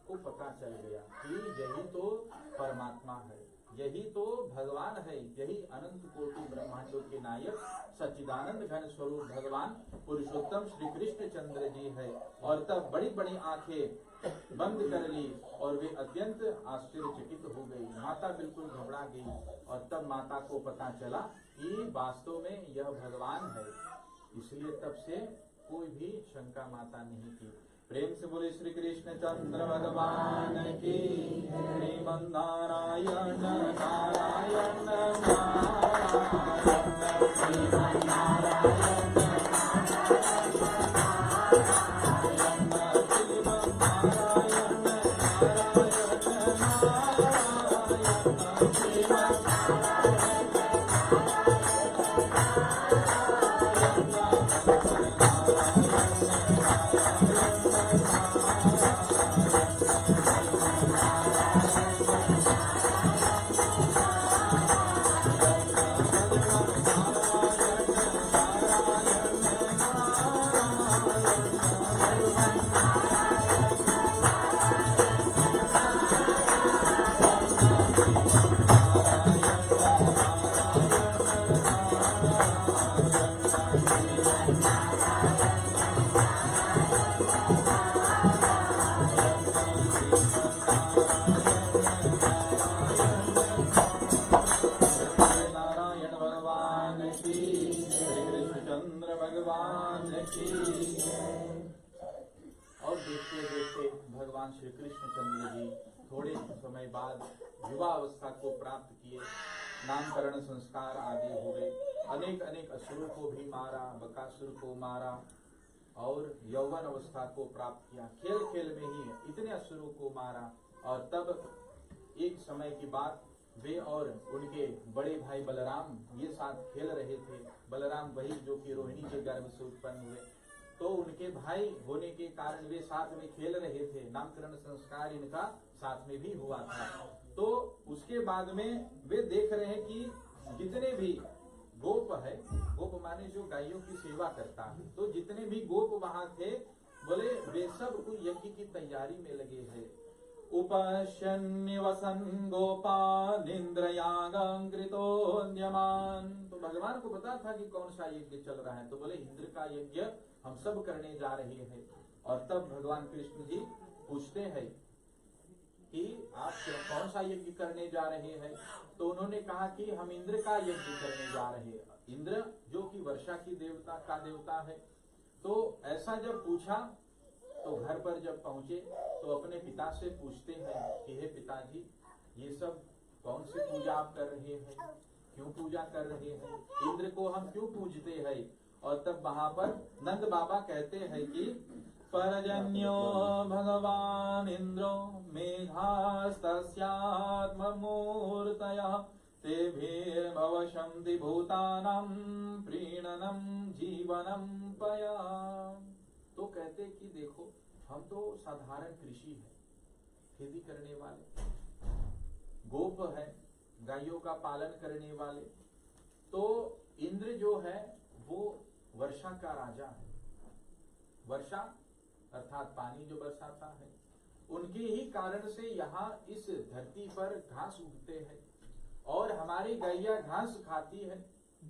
को पता चल गया कि यही तो परमात्मा है, यही तो भगवान है, यही अनंत कोटि ब्रह्मांडों के नायक सच्चिदानंद घन स्वरूप भगवान पुरुषोत्तम श्री कृष्ण चंद्र जी है। और तब बड़ी बड़ी आंखें बंद कर ली और वे अत्यंत आश्चर्यचकित हो गई। माता बिल्कुल घबरा गई और तब माता को पता चला कि वास्तव में यह भगवान है। इसलिए तब से कोई भी शंका माता नहीं की। प्रेम से बोले श्री कृष्ण चंद्र भगवान की। श्रीमन्नारायण नारायण नारायण श्रीमन्नारायण श्री कृष्ण चंद्र जी थोड़े समय बाद युवा अवस्था को प्राप्त किए। नामकरण संस्कार आदि हुए। अनेक अनेक असुरों को भी मारा, बकासुर को मारा और यौवन अवस्था को प्राप्त किया। खेल खेल में ही इतने असुरों को मारा। और तब एक समय की बात, वे और उनके बड़े भाई बलराम ये साथ खेल रहे थे। बलराम वही जो कि रोहिणी के गर्भ से उत्पन्न हुए, तो उनके भाई होने के कारण वे साथ में खेल रहे थे। नामकरण संस्कार इनका साथ में भी हुआ था। तो उसके बाद में वे देख रहे हैं कि जितने भी गोप है, गोप माने जो गायों की सेवा करता है, तो जितने भी गोप वहां थे, बोले वे सब कोई यज्ञ की तैयारी में लगे हैं। उपश्यन्य वसन गोपाल इंद्रयागं कृतोऽन्यमान। तो भगवान को पता था कि कौन सा यज्ञ चल रहा है, तो बोले इंद्र का यज्ञ हम सब करने जा रहे हैं। और तब भगवान कृष्ण जी पूछते हैं कि आप कौन सा यज्ञ करने जा रहे हैं। तो उन्होंने कहा कि हम इंद्र का यज्ञ करने जा रहे हैं। इंद्र जो कि वर्षा की देवता का देवता है। तो ऐसा जब पूछा तो घर पर जब पहुंचे तो अपने पिता से पूछते हैं कि हे पिताजी, ये सब कौन सी पूजा आप कर रहे हैं, क्यों पूजा कर रहे हैं, इंद्र को हम क्यों पूजते हैं। और तब वहां पर नंद बाबा कहते हैं कि परजन्यो भगवान इंद्रो मेघास्तस्यात्ममूर्तयः तेभिर्भवशन्ति भूतानां प्रीणनं जीवनं पया। तो कहते कि देखो, हम तो साधारण कृषि है, खेती करने वाले, गोप है, गायों का पालन करने वाले। तो इंद्र जो है वो वर्षा का राजा है। वर्षा अर्थात पानी जो बरसाता है, उनके ही कारण से यहाँ इस धरती पर घास उगते हैं। और हमारी गैया घास खाती है,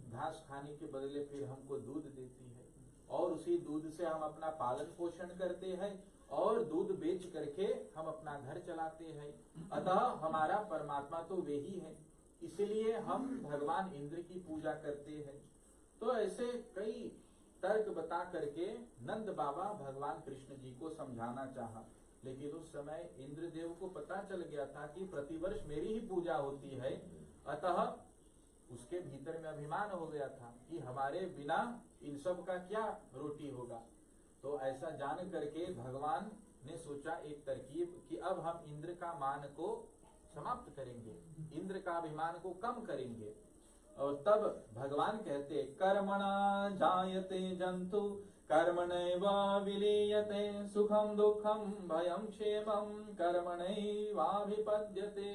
घास खाने के बदले फिर हमको दूध देती है, और उसी दूध से हम अपना पालन पोषण करते हैं और दूध बेच करके हम अपना घर चलाते हैं। अतः हमारा परमात्मा तो वे ही है, इसलिए हम भगवान इंद्र की पूजा करते हैं। तो ऐसे कई तर्क बता करके नंद बाबा भगवान कृष्ण जी को समझाना चाहा। लेकिन उस समय इंद्रदेव को पता चल गया था कि प्रतिवर्ष मेरी ही पूजा होती है। अतः उसके भीतर में अभिमान हो गया था कि हमारे बिना इन सब का क्या रोटी होगा। तो ऐसा जान करके भगवान ने सोचा एक तरकीब कि अब हम इंद्र का मान को समाप्त करेंगे, इंद्र का अभिमान को कम करेंगे। और तब भगवान कहते कर्मणा जायते जंतु कर्मणैव विलीयते सुखम दुखम भयम क्षेमम कर्मणैवाभिपद्यते।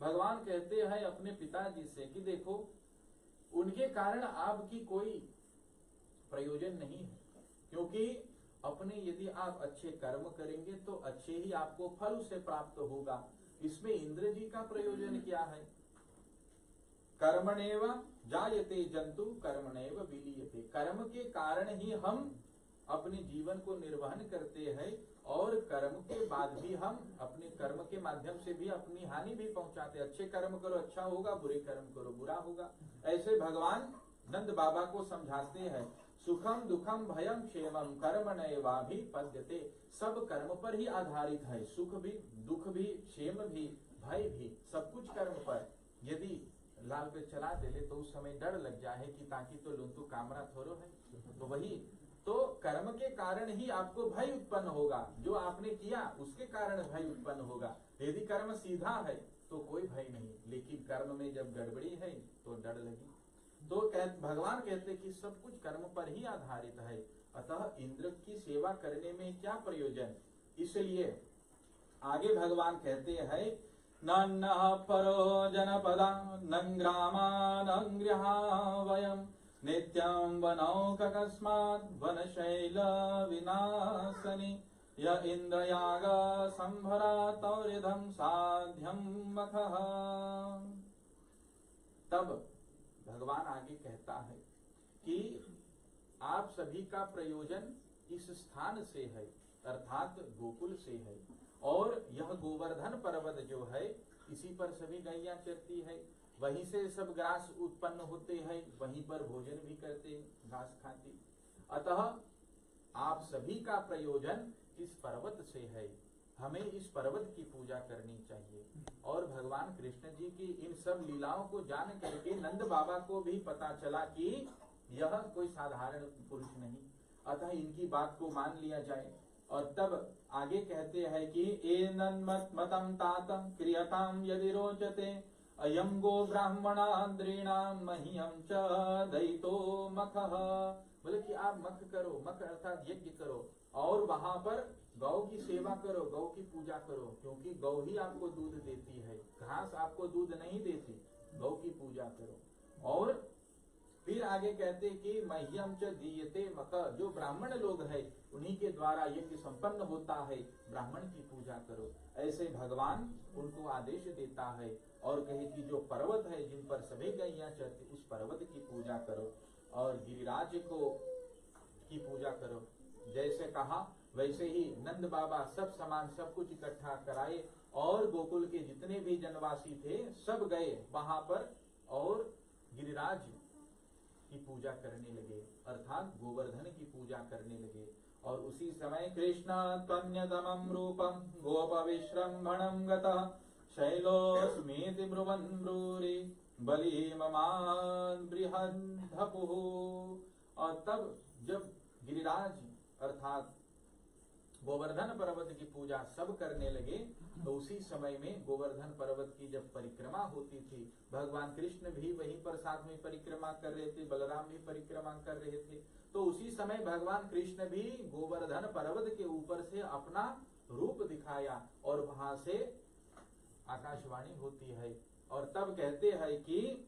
भगवान कहते हैं अपने पिताजी से कि देखो उनके कारण आपकी कोई प्रयोजन नहीं है, क्योंकि अपने यदि आप अच्छे कर्म करेंगे तो अच्छे ही आपको फल उसे प्राप्त होगा। इसमें इंद्र जी का प्रयोजन क्या है? कर्मणेव जायते जंतु कर्मणेव विलीयते। कर्म के कारण ही हम अपने जीवन को निर्वहन करते हैं और कर्म के बाद भी हम अपने कर्म के माध्यम से भी अपनी हानि भी पहुंचाते। अच्छे कर्म करो अच्छा होगा, बुरे कर्म करो बुरा होगा। ऐसे भगवान नंद बाबा को समझाते हैं सुखम दुखम भयम क्षेमम कर्मणैवाभिपद्यते। सब कर्म पर ही आधारित है, सुख भी दुख भी क्षेम भी भय भी सब कुछ कर्म पर। यदि लाल पे चला दे ले तो उस समय डर लग जाए कि ताकि तो लूं तो कामरा थोड़ो है, तो वही तो कर्म के कारण ही आपको भय उत्पन्न होगा, जो आपने किया उसके कारण भय उत्पन्न होगा। यदि कर्म सीधा है तो कोई भय नहीं, लेकिन कर्म में जब गड़बड़ी है तो डर लगी। तो भगवान कहते कि सब कुछ कर्म पर ही आधारित है, अतः इंद्र की सेवा करने में क्या प्रयोजन। इसलिए आगे भगवान कहते हैं न परो जनपदा न ग्रामा न गृहा वयम नित्यं वनौकस्मात् वनशैल विनाशनि य इंद्रयाग संभरा तौरिधं साध्यं मखः। तब भगवान आगे कहता है कि आप सभी का प्रयोजन इस स्थान से है, अर्थात गोकुल से है, और यह गोवर्धन पर्वत जो है इसी पर सभी गैया चरती है, वहीं से सब घास उत्पन्न होते हैं, वहीं पर भोजन भी करते घास खाते। अतः आप सभी का प्रयोजन इस पर्वत से है, हमें इस पर्वत की पूजा करनी चाहिए। और भगवान कृष्ण जी की इन सब लीलाओं को जान करके नंद बाबा को भी पता चला कि यह कोई साधारण पुरुष नहीं, अतः इनकी बात को मान लिया जाए। और तब आगे कहते हैं कि एनन्मतम तातम क्रियताम यदि रोचते अयम गो ब्राह्मणान्द्रीणाम मह्यम च दयितो मखः। बोले कि आप मख करो, मख अर्थात यज्ञ करो, और वहां पर गौ की सेवा करो, गौ की पूजा करो, क्योंकि गौ ही आपको दूध देती है, घास आपको दूध नहीं देती, गौ की पूजा करो। और फिर आगे कहते कि मह्यम च दीयते मख, जो ब्राह्मण लोग हैं उन्हीं के द्वारा यज्ञ संपन्न होता है, ब्राह्मण की पूजा करो। ऐसे भगवान उनको आदेश देता है और कहे कि जो पर्वत है जिन पर सभी गैया चरती उस पर्वत की पूजा करो और गिरिराज को की पूजा करो। जैसे कहा वैसे ही नंद बाबा सब सामान सब कुछ इकट्ठा कराए और गोकुल के जितने भी जनवासी थे सब गए वहां पर और गिरिराज की पूजा करने लगे, अर्थात गोवर्धन की पूजा करने लगे। और उसी समय कृष्ण त्वन्यतमं रूपं गोप विश्रम्भणं गतः शैलोस्मीति ब्रुवन् ब्रूरि बलि ममान बृहद्भपुः। और तब जब गिरिराज अर्थात गोवर्धन पर्वत की पूजा सब करने लगे तो उसी समय में गोवर्धन पर्वत की जब परिक्रमा होती थी, भगवान कृष्ण भी वहीं पर साथ में परिक्रमा कर रहे थे, बलराम भी परिक्रमा कर रहे थे, तो उसी समय भगवान कृष्ण भी गोवर्धन पर्वत के ऊपर से अपना रूप दिखाया और वहां से आकाशवाणी होती है। और तब कहते हैं कि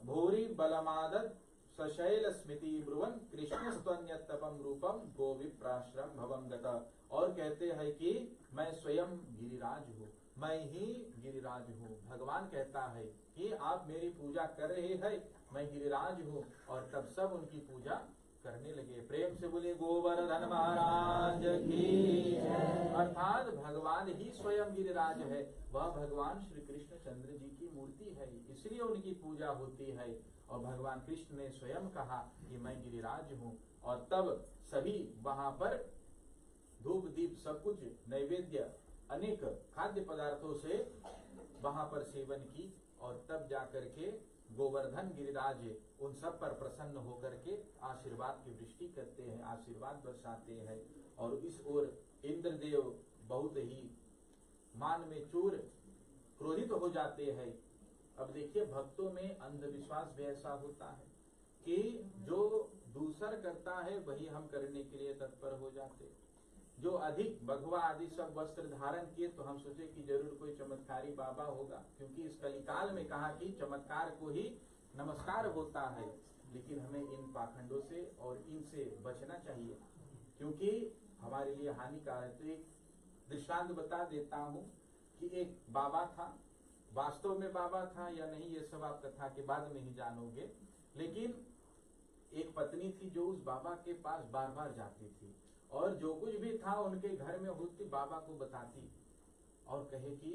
भूरि बलमादत सशैल स्मृति ब्रुवन कृष्ण स्तन्यतपम रूपम गोविप्राश्रम भवम गता। और कहते हैं कि मैं स्वयं गिरिराज हूँ, मैं ही गिरिराज हूँ। भगवान कहता है कि आप मेरी पूजा कर रहे हैं, मैं गिरिराज हूँ। और तब सब उनकी पूजा करने लगे। प्रेम से बोले गोवर्धन महाराज की। अर्थात भगवान ही स्वयं गिरिराज है, वह भगवान श्री कृष्ण चंद्र जी की मूर्ति है, इसलिए उनकी पूजा होती है। और भगवान कृष्ण ने स्वयं कहा कि मैं गिरिराज हूँ। और तब सभी वहां पर धूप दीप सब कुछ नैवेद्य अनेक खाद्य पदार्थों से वहां पर सेवन की और तब जाकर के गोवर्धन गिरिराज उन सब पर प्रसन्न होकर के आशीर्वाद की वृष्टि करते हैं, आशीर्वाद बरसाते हैं। और इस ओर इंद्रदेव बहुत ही मान में चूर क्रोधित हो जाते हैं। अब देखिए, भक्तों में अंधविश्वास भी ऐसा होता है कि जो दूसर करता है वही हम करने के लिए तत्पर हो जाते। जो अधिक भगवा आदि सब वस्त्र धारण किए तो हम सोचे कि जरूर कोई चमत्कारी बाबा होगा, क्योंकि इस कलिकाल में कहा कि चमत्कार को ही नमस्कार होता है। लेकिन हमें इन पाखंडों से और इनसे बचना चाहिए, क्योंकि हमारे लिए हानिकारक। तो एक दृष्टांत बता देता हूं कि एक बाबा था, वास्तव में बाबा था या नहीं ये सब आप कथा के बाद में ही जानोगे। लेकिन एक पत्नी थी जो उस बाबा के पास बार बार जाती थी और जो कुछ भी था उनके घर में होती बाबा को बताती और कहे कि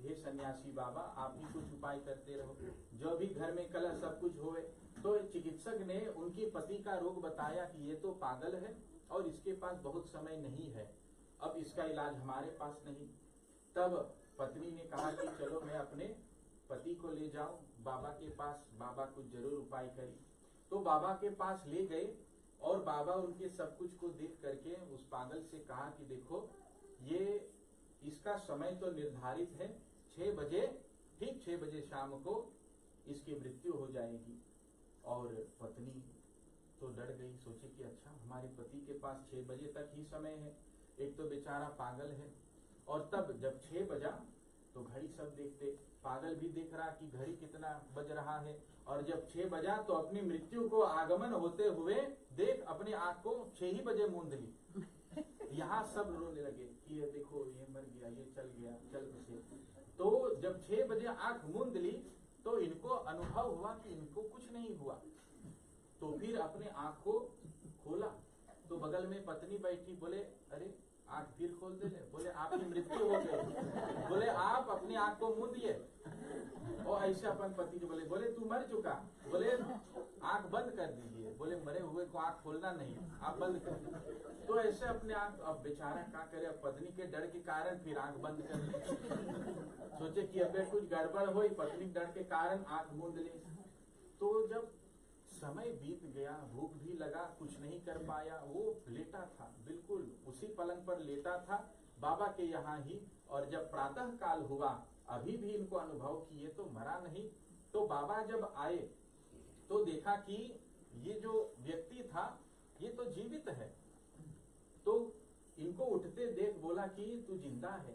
हे सन्यासी बाबा, आप ही कुछ उपाय करते रहो, जो भी घर में कलह सब कुछ होए। तो चिकित्सक ने उनके पति का रोग बताया कि ये तो पागल है और इसके पास बहुत समय नहीं है, अब इसका इलाज हमारे पास नहीं। तब पत्नी ने कहा कि चलो मैं अपने पति को ले जाऊं बाबा के पास, बाबा कुछ जरूर उपाय करी। तो बाबा के पास ले गए और बाबा उनके सब कुछ को देख करके उस पागल से कहा कि देखो, ये इसका समय तो निर्धारित है 6 बजे, ठीक 6 बजे शाम को इसकी मृत्यु हो जाएगी। और पत्नी तो डर गई, सोचे कि अच्छा हमारे पति के पास 6 बजे तक ही समय है, एक तो बेचारा पागल है। और तब जब 6 बजा तो घड़ी सब देखते, पागल भी देख रहा कि घड़ी कितना बज रहा है। और जब 6 बजा तो अपनी मृत्यु को आगमन होते हुए देख अपनी आंख को 6 ही बजे मूंद ली। यहाँ सब रोने लगे कि ये देखो ये मर गया, ये चल गया, चल बसे। तो जब 6 बजे आंख मूंद ली तो इनको अनुभव हुआ कि इनको कुछ नहीं हुआ। तो फिर अपने आंख को खोला तो बगल में पत्नी बैठी, बोले अरे आंख फिर खोल दे। बोले आपकी मृत्यु हो गई। बोले आप अपनी आंख को मूंदिए। और ऐसे अपन पति को बोले तू मर चुका, बोले आंख बंद कर दीजिए। बोले मरे हुए को आंख खोलना नहीं, आप बंद कर। तो ऐसे अपने आंख, अब बेचारा क्या करे, अब पत्नी के डर के कारण फिर आंख बंद कर ली। सोचे कि अब कुछ गड़बड़ हो, पत्नी डर के कारण आंख मूंद ली। तो जब समय बीत गया, भूख भी लगा, कुछ नहीं कर पाया, वो लेटा था, बिल्कुल उसी पलंग पर लेटा था बाबा के यहाँ ही। और जब प्रातः काल हुआ, अभी भी इनको अनुभव कि ये तो मरा नहीं। तो बाबा जब आए तो देखा कि ये जो व्यक्ति था ये तो जीवित है। तो इनको उठते देख बोला कि तू जिंदा है।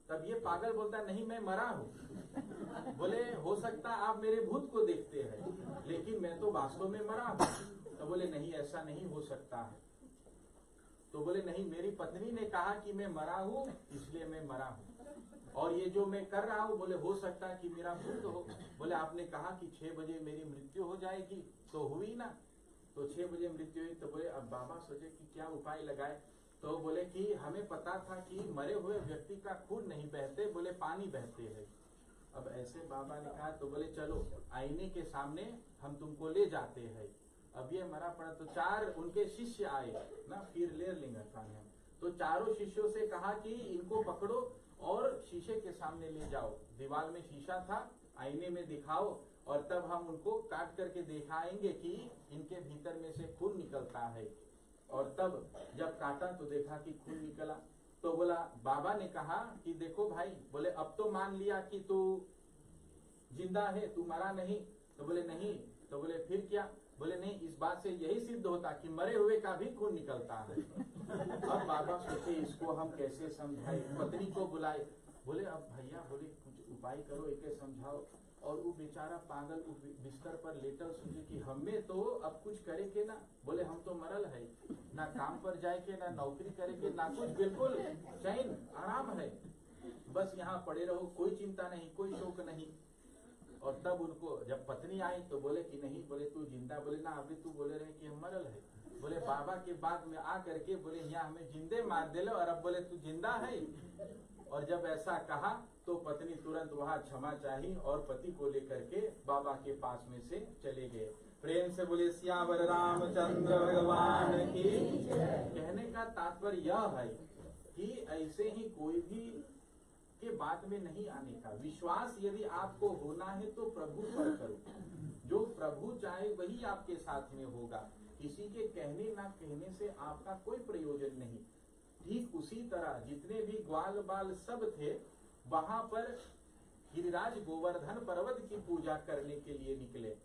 तब ये पागल बोलता नहीं मैं मरा हूँ। बोले हो सकता आप मेरे भूत को देखते हैं, लेकिन मैं तो वास्तव में मरा हूँ। तो बोले नहीं, ऐसा नहीं हो सकता है। तो बोले नहीं, मेरी पत्नी ने कहा कि मैं मरा हूँ इसलिए मैं मरा हूँ, और ये जो मैं कर रहा हूँ बोले हो सकता है कि मेरा भूत हो। बोले आपने कहा कि 6 बजे मेरी मृत्यु हो जाएगी, तो हुई ना। तो 6 बजे मृत्यु हुई। तो बोले अब बाबा सोचे कि क्या उपाय लगाए। तो बोले कि हमें पता था कि मरे हुए व्यक्ति का खून नहीं बहते, बोले पानी बहते हैं। अब ऐसे बाबा ने कहा, तो बोले चलो आईने के सामने हम तुमको ले जाते हैं। अब ये मरा पड़ा। तो 4 उनके शिष्य आए ना, फिर ले लेंगे खाने। तो चारों शिष्यों से कहा कि इनको पकड़ो और शीशे के सामने ले जाओ। दीवार में शीशा था, आईने में दिखाओ, और तब हम उनको काट करके दिखाएंगे कि इनके भीतर में से खून निकलता है। और तब जब काटा तो देखा कि खून निकला। तो बोला, बाबा ने कहा कि देखो भाई, बोले अब तो मान लिया कि तू जिंदा है, तू मरा नहीं। तो बोले नहीं। तो बोले फिर क्या। बोले नहीं, इस बात से यही सिद्ध होता कि मरे हुए का भी खून निकलता है। अब बाबा सोचे इसको हम कैसे समझाए, पत्नी को बुलाए। बोले अब भैया, बोले कुछ उपाय करो, एक समझाओ। और वो बेचारा पागल बिस्तर पर लेटर सोचे कि हमें तो अब कुछ करे के ना। बोले हम तो मरल है, ना काम पर जाए के, ना नौकरी करे के, ना कुछ, बिल्कुल चैन आराम है, बस यहाँ पड़े रहो, कोई चिंता नहीं, कोई शोक नहीं। और तब उनको जब पत्नी आई तो बोले कि नहीं, बोले तू जिंदा। बोले ना, अभी तू बोले रहे कि हम मरल है। बोले बाबा के बाद में आ करके बोले यहाँ हमें जिंदे मार दे लो, और अब बोले तू जिंदा है। और जब ऐसा कहा तो पत्नी तुरंत वहाँ क्षमा चाही और पति को लेकर के बाबा के पास में से चले गए। प्रेम से बोले सियावर रामचंद्र भगवान की। कहने का तात्पर्य यह है कि ऐसे ही कोई भी के बात में नहीं आने का। विश्वास यदि आपको होना है तो प्रभु पर करो, जो प्रभु चाहे वही आपके साथ में होगा। किसी के कहने ना कहने से आपका कोई प्रयोजन नहीं। ठीक उसी तरह जितने भी ग्वाल बाल सब थे वहां पर गिरिराज गोवर्धन पर्वत की पूजा करने के लिए निकले।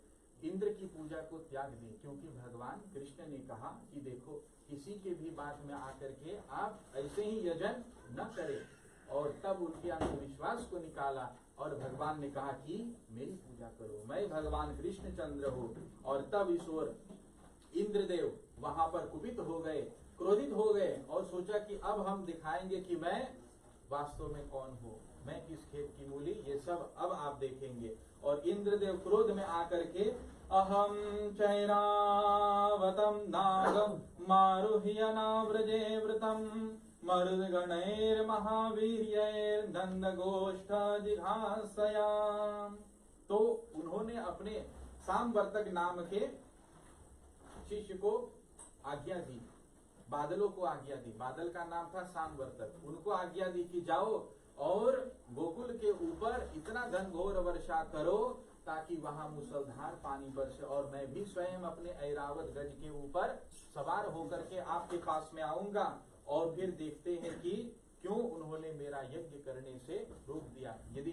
इंद्र की पूजा को त्याग दें, क्योंकि भगवान कृष्ण ने कहा कि देखो किसी के भी बात में आकर के आप ऐसे ही यजन न करें। और तब उनके अंधविश्वास को निकाला और भगवान ने कहा कि मेरी पूजा करो, मैं भगवान कृष्णचंद्र हूँ। और तब ईश्वर इंद्रदेव वहां पर कुपित हो गए, क्रोधित हो गए और सोचा कि अब हम दिखाएंगे कि मैं वास्तव में कौन हूँ, मैं किस खेत की मूली, ये सब अब आप देखेंगे। और इंद्रदेव क्रोध में आकर के अहम चैरावतम नागम मारुह्य नाव्रजे व्रतम मरुद्गणैर महावीर्यैर नंद गोष्ठ जिघासया। तो उन्होंने अपने सांवर्तक नाम के शिष्य को आज्ञा दी, बादलों को आज्ञा दी, बादल का नाम था सांवर्तक, उनको आज्ञा दी कि जाओ और गोकुल के ऊपर इतना घनघोर वर्षा करो ताकि वहां मुसलधार पानी बरसे और मैं भी स्वयं अपने ऐरावत गज के ऊपर सवार होकर के आपके पास में आऊंगा। और फिर देखते हैं कि क्यों उन्होंने मेरा यज्ञ करने से रोक दिया। यदि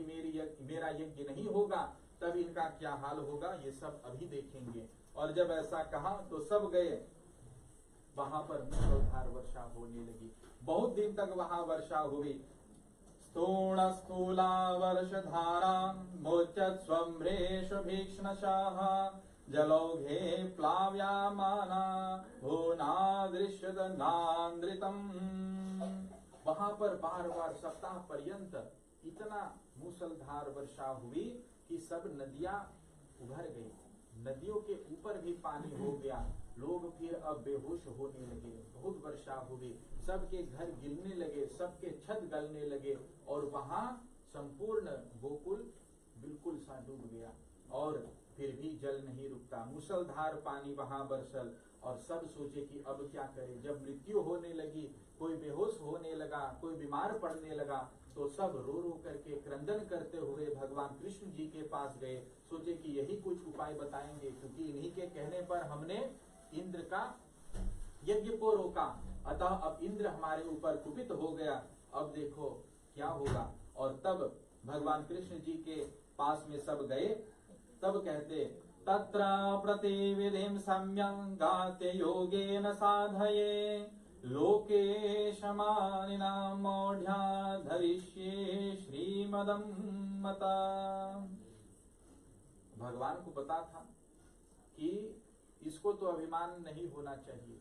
मेरा यज्ञ नहीं होगा तब इनका क्या हाल होगा, ये सब अभी देखेंगे। और जब ऐसा कहा तो सब गए, वहां पर मुसलधार वर्षा होने लगी। बहुत दिन तक वहां वर्षा हुई। स्थूण स्थूला वर्षधारा मोचत स्वम्रेश भीक्ष्णशाः जलौघे प्लाव्यामाना भुवनादृश्यत नान्द्रितम्। वहां पर बार बार सप्ताह पर्यंत इतना मूसलधार वर्षा हुई कि सब नदियां उभर गई, नदियों के ऊपर भी पानी हो गया। लोग फिर अब बेहोश होने लगे, बहुत वर्षा हुई, सबके घर गिरने लगे, सबके छत गलने लगे और वहां संपूर्ण गोकुल बिल्कुल सा डूब गया। और फिर भी जल नहीं रुकता, मूसलधार पानी वहां बरसल और सब सोचे कि अब क्या करें। जब मृत्यु होने लगी, कोई बेहोश होने लगा, कोई बीमार पड़ने लगा, तो सब रो रो करके क्रंदन करते हुए भगवान कृष्ण जी के पास गए। सोचे कि यही कुछ उपाय बताएंगे, क्योंकि इन्हीं के कहने पर हमने इंद्र का यज्ञ को रोका, अतः अब इंद्र हमारे ऊपर कुपित हो गया, अब देखो क्या होगा। और तब भगवान कृष्ण जी के पास में सब गए। तब कहते तत्र प्रतिविधिं सम्यं गाते योगेन साधये लोके शमानिनां मौढ्या धरिष्ये श्रीमदं मता। भगवान को पता था कि इसको तो अभिमान नहीं होना चाहिए।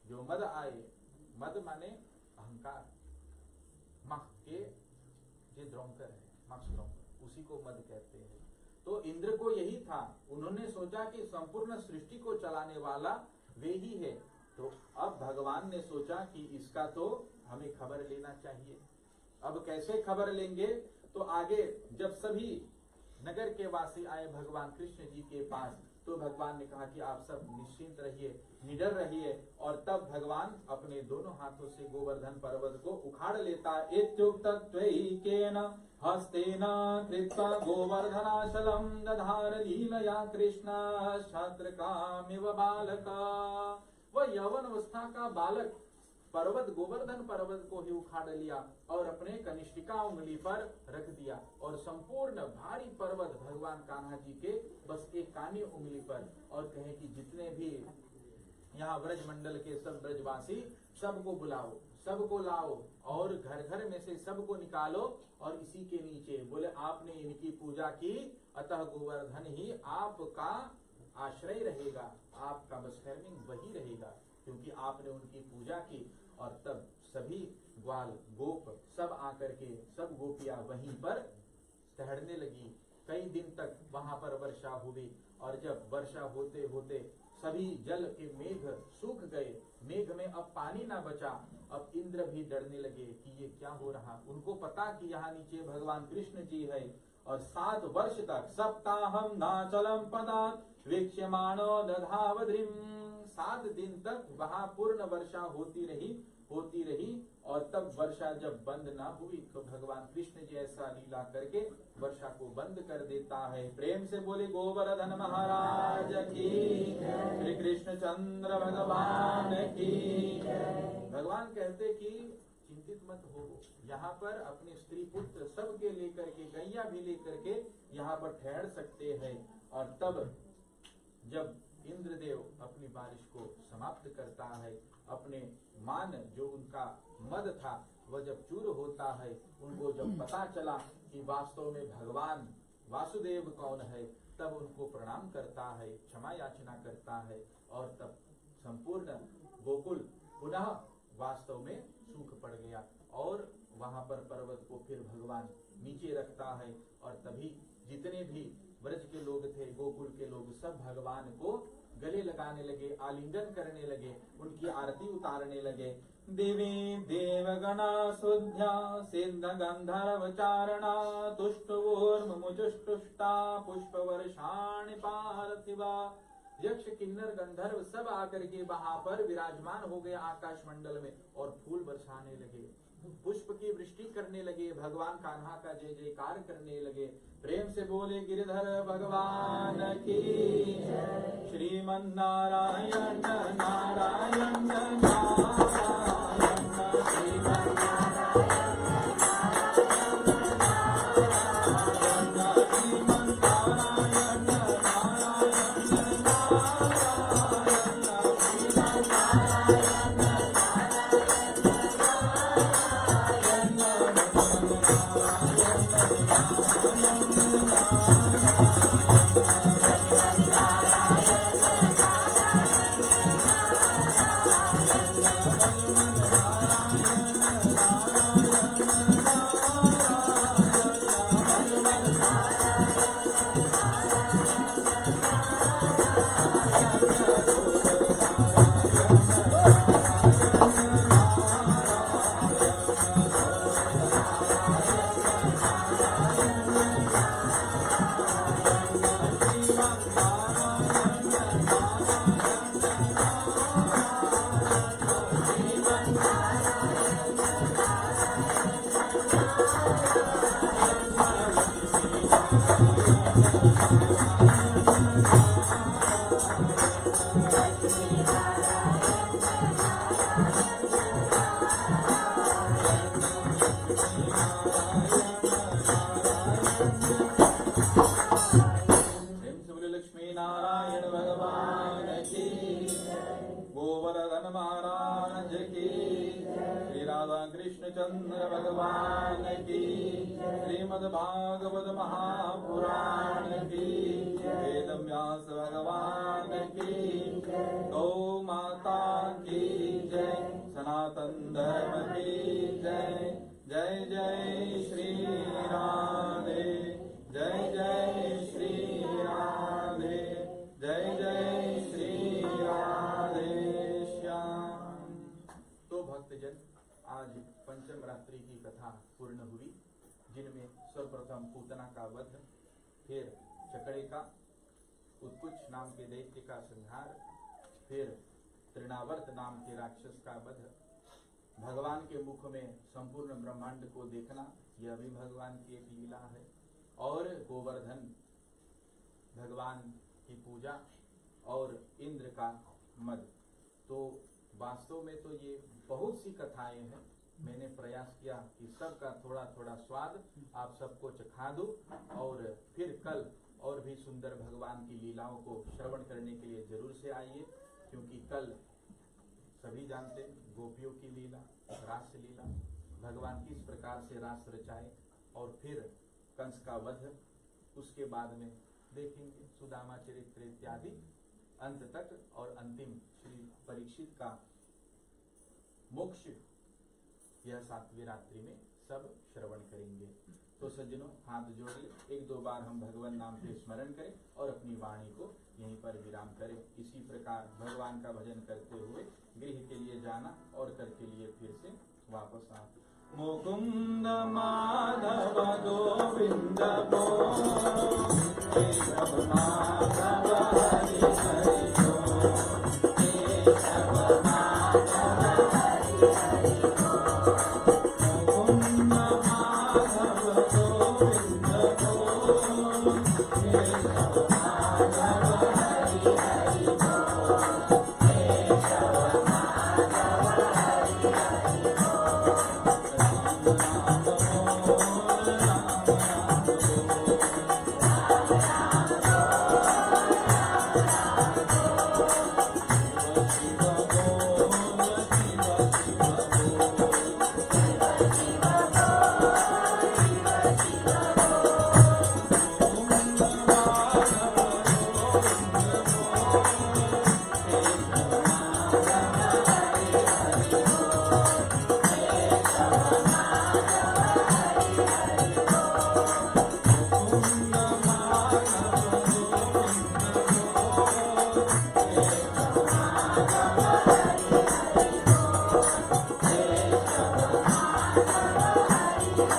जो मद आए, मद माने अहंकार, मख के जो द्रोणकर है, मक्ष द्रोणकर, उसी को मद कहते हैं। तो इंद्र को यही था, उन्होंने सोचा कि संपूर्ण सृष्टि को चलाने वाला वे ही है। तो अब भगवान ने सोचा कि इसका तो हमें खबर लेना चाहिए। अब कैसे खबर लेंगे, तो आगे जब सभी नगर के वासी आए भगवान कृष्ण जी के पास, तो भगवान ने कहा कि आप सब निश्चिंत रहिए, निडर रहिए। और तब भगवान अपने दोनों हाथों से गोवर्धन पर्वत को उखाड़ लेता। इत्युक्तत्वैकेन हस्तेन कृत्वा गोवर्धनाचलं दधार लीलया कृष्ण क्षत्रकामिव बालक। वह यौवन अवस्था का बालक पर्वत गोवर्धन पर्वत को ही उखाड़ लिया और अपने कनिष्ठिका उंगली पर रख दिया और संपूर्ण भारी पर्वत भगवान कान्हा जी के बस एक कानी उंगली पर। और कहे कि जितने भी यहाँ व्रज मंडल के सब ब्रजवासी सबको बुलाओ, सबको लाओ और घर घर में से सबको निकालो और इसी के नीचे बोले आपने इनकी पूजा की, अतः गोवर्धन ही आपका आश्रय रहेगा, आपका बसकर्मिंग वही रहेगा, क्योंकि आपने उनकी पूजा की। और तब सभी ग्वाल गोप सब आकर के सब गोपियां वहीं पर टहलने लगी। कई दिन तक वहां पर वर्षा हुई और जब वर्षा होते होते सभी जल के मेघ सूख गए, मेघ में अब पानी ना बचा। अब इंद्र भी डरने लगे कि ये क्या हो रहा। उनको पता कि यहाँ नीचे भगवान कृष्ण जी है। और 7 वर्ष तक सप्ताहम नाचलम पदात् वीक्ष्यमाणो दधावद्रिम, 7 दिन तक वहां पूर्ण वर्षा होती रही, होती रही, और तब वर्षा जब बंद ना हुई तो भगवान कृष्ण जी ऐसा लीला करके वर्षा को बंद कर देता है। प्रेम से बोले गोवर्धन महाराज की, श्री कृष्ण चंद्र भगवान की। भगवान कहते कि चिंतित मत हो, यहाँ पर अपने स्त्री पुत्र सबके लेकर के, गैया भी लेकर के यहाँ पर ठहर सकते हैं। और तब जब इंद्रदेव अपनी बारिश को समाप्त करता है, अपने मान जो उनका मद था वह जब चूर होता है, उनको जब पता चला कि वास्तव में भगवान वासुदेव कौन है, तब उनको प्रणाम करता है, क्षमा याचना करता है, और तब संपूर्ण गोकुल पुनः वास्तव में सूख पड़ गया। और वहां पर पर्वत को फिर भगवान नीचे रखता है, और तभी जितने भी ब्रज के लोग थे, गोकुल के लोग, सब भगवान को गले लगाने लगे, आलिंगन करने लगे, उनकी आरती उतारने लगे। देवी देवगणा शुद्ध्या सिद्ध गंधर्व चारणा तुष्टवोर्मुमुचुष्टुष्टा पुष्प वर्षाणि पार्थिवा। यक्ष किन्नर गंधर्व सब आकर के वहां पर विराजमान हो गए आकाश मंडल में, और फूल बरसाने लगे, पुष्प की वृष्टि करने लगे, भगवान कान्हा का जय जयकार करने लगे। प्रेम से बोले गिरिधर भगवान की, श्रीमन्नारायण नारायण नारायण श्रीमन्नारायण कृष्णचंद्र भगवान की, श्रीमद् भागवत महापुराण की, वेद व्यास भगवान की, गौ माता की जय, सनातन धर्म की जय। जय जय श्री राधे, जय जय श्री राधे, जय जय श्री राधे श्याम। तो भक्तजन, आज पंचम रात्रि की कथा पूर्ण हुई, जिनमें सर्वप्रथम पूतना का वध, फिर चकड़े का, उत्कुच नाम के दैत्य का संहार, फिर तृणावर्त नाम के राक्षस का वध, भगवान के मुख में संपूर्ण ब्रह्मांड को देखना, यह भी भगवान की एक लीला है, और गोवर्धन भगवान की पूजा और इंद्र का मद। तो वास्तव में तो ये बहुत सी कथाएं हैं, मैंने प्रयास किया कि सबका थोड़ा थोड़ा स्वाद आप सबको चखा दूं, और फिर कल और भी सुंदर भगवान की लीलाओं को श्रवण करने के लिए जरूर से आइए, क्योंकि कल सभी जानते हैं गोपियों की लीला, रास लीला, भगवान किस प्रकार से रास रचाए, और फिर कंस का वध, उसके बाद में देखेंगे सुदामा चरित्र इत्यादि अंत तक, और अंतिम श्री परीक्षित का मोक्ष, यह 7वीं रात्रि में सब श्रवण करेंगे। तो सज्जनों, हाथ जोड़िए, 1-2 बार हम भगवान नाम के स्मरण करें और अपनी वाणी को यहीं पर विराम करें। इसी प्रकार भगवान का भजन करते हुए गृह के लिए जाना, और कल के लिए फिर से वापस आना। मुकुंद माधव गोविंद बोल, प्रेम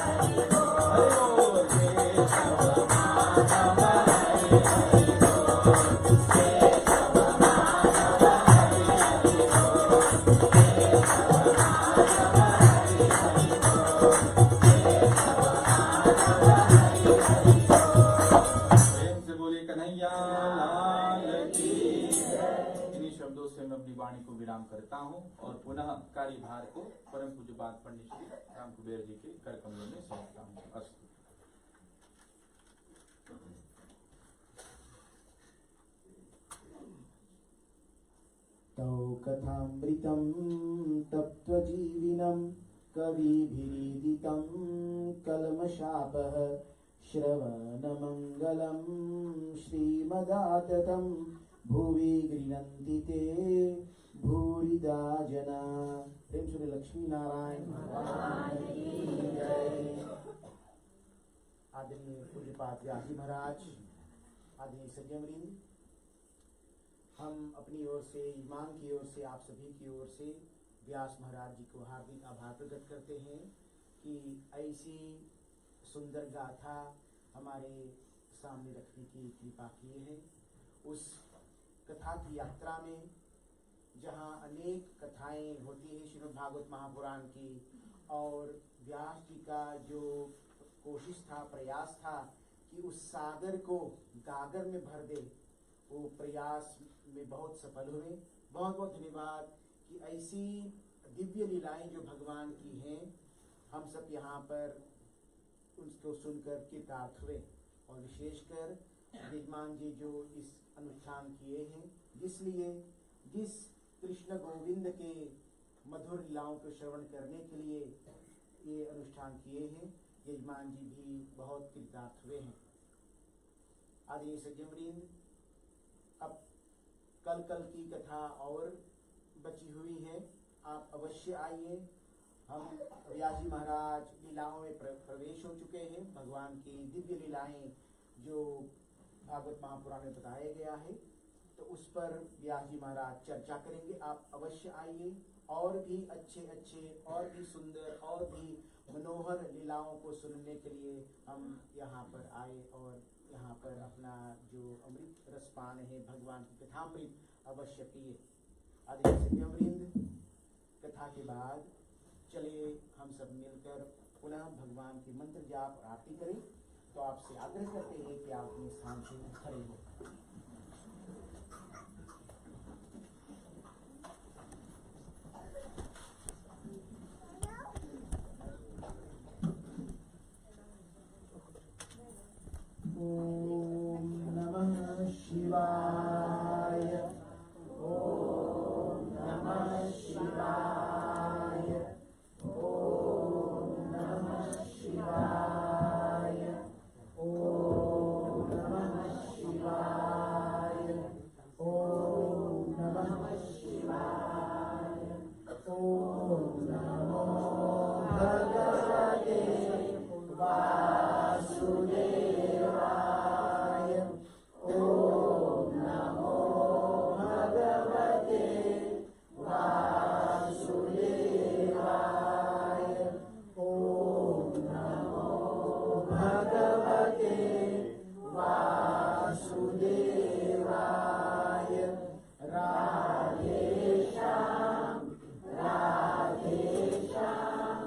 से बोले कन्हैया लाल की। इन्हीं शब्दों से मैं अपनी वाणी को विराम करता हूँ और पुनः कार्यभार को परम पूज्यपाद पंडित श्री राम कुबेर जी के कर कमलों में सौंपता हूँ। अस्तु। तौ कथामृतं तत्त्वजीविनं कविभिरीदितं कल्मषापः श्रवणमङ्गलं श्रीमदाततं भुवि गृह्णन्ति ते भूरिदा जना। प्रेम श्री लक्ष्मी नारायण भगवान की जय। आदरणीय पूज्यपाद व्यास जी महाराज, आदरणीय संयमवृंद, हम अपनी ओर से, ईमान की ओर से, आप सभी की ओर से व्यास महाराज जी को हार्दिक आभार प्रकट करते हैं कि ऐसी सुंदर गाथा हमारे सामने रखने की कृपा की है। उस कथा की यात्रा में जहाँ अनेक कथाएं होती हैं श्रीमद् भागवत महापुराण की, और व्यास जी का जो कोशिश था, प्रयास था कि उस सागर को गागर में भर दे, वो प्रयास में बहुत सफल हुए। बहुत बहुत धन्यवाद कि ऐसी दिव्य लीलाएं जो भगवान की हैं, हम सब यहाँ पर उसको सुनकर कृतार्थ हुए। और विशेषकर विद्वान जी जो इस अनुष्ठान किए हैं, जिस कृष्ण गोविंद के मधुर लीलाओं को श्रवण करने के लिए ये अनुष्ठान किए हैं, यजमान जी भी बहुत कृतार्थ हुए हैं। आदरणीय सज्जनवृंद, अब कल की कथा और बची हुई है, आप अवश्य आइए। हम व्यास जी महाराज लीलाओं में प्रवेश हो चुके हैं। भगवान की दिव्य लीलाएं जो भागवत महापुराण में बताया गया है, तो उस पर व्यास जी महाराज चर्चा करेंगे। आप अवश्य आइए। और भी अच्छे और भी सुंदर और भी मनोहर लीलाओं को सुनने के लिए हम यहाँ पर आए और यहाँ पर अपना जो अमृत रसपान है, भगवान की कथामृत अवश्य पिए। आदरणीय संयमवृंद, कथा के बाद चलिए हम सब मिलकर पुनः भगवान की मंत्र जाप और आरती करें। तो आपसे आग्रह करते हैं कि आप अपने स्थान से खड़े हो। ओम नमः शिवाय। ओम नमः शिवाय। ओम नमः शिवाय। ओम नमः शिवाय। ओम नमः शिवाय। ओम नमो भगवते वासुदेवाय। ओम नमो भगवते वासुदेवाय। ओम नमो भगवते वासुदेवाय। राधे श्याम राधे श्याम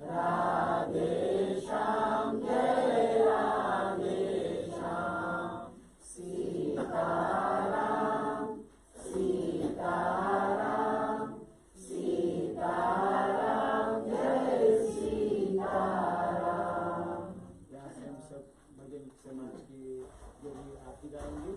राधे श्याम जय राधे श्याम। सीताराम सीताराम सीताराम जय सीताराम। यहाँ से हम सब भजन समाज के जरिए आरती गाएंगे।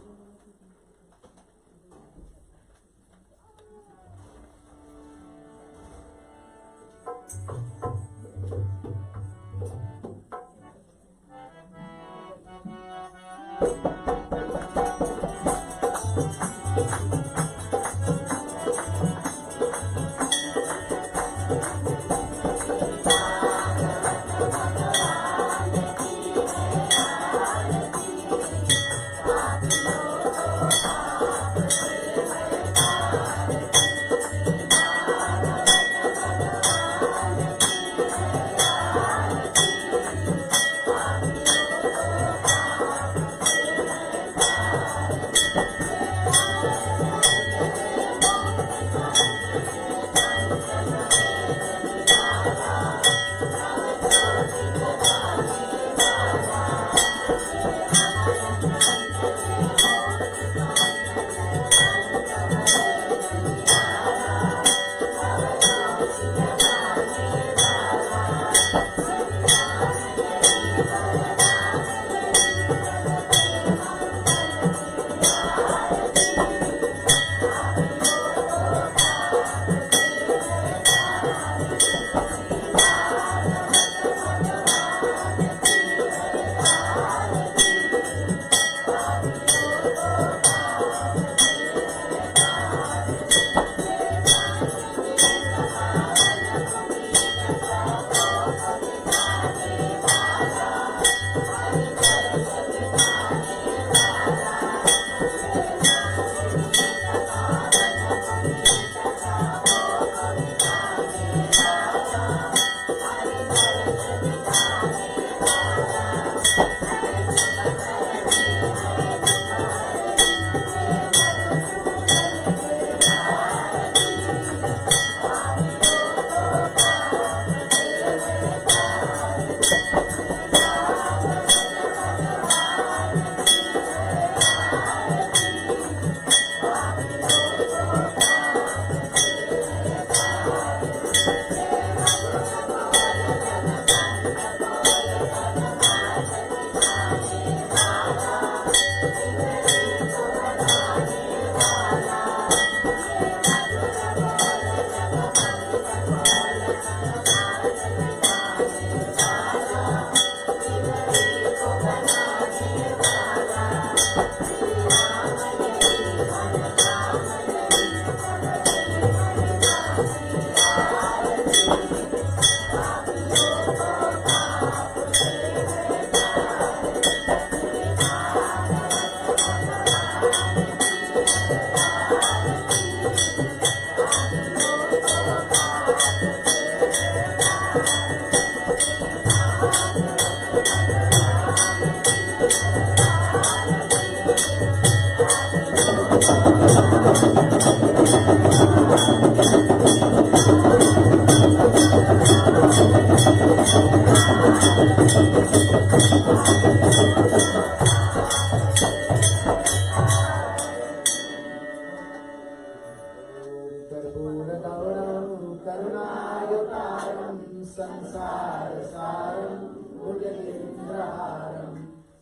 कर्पूरगौरं करुणायुतारं संसारसारं भुजगेन्द्रहारं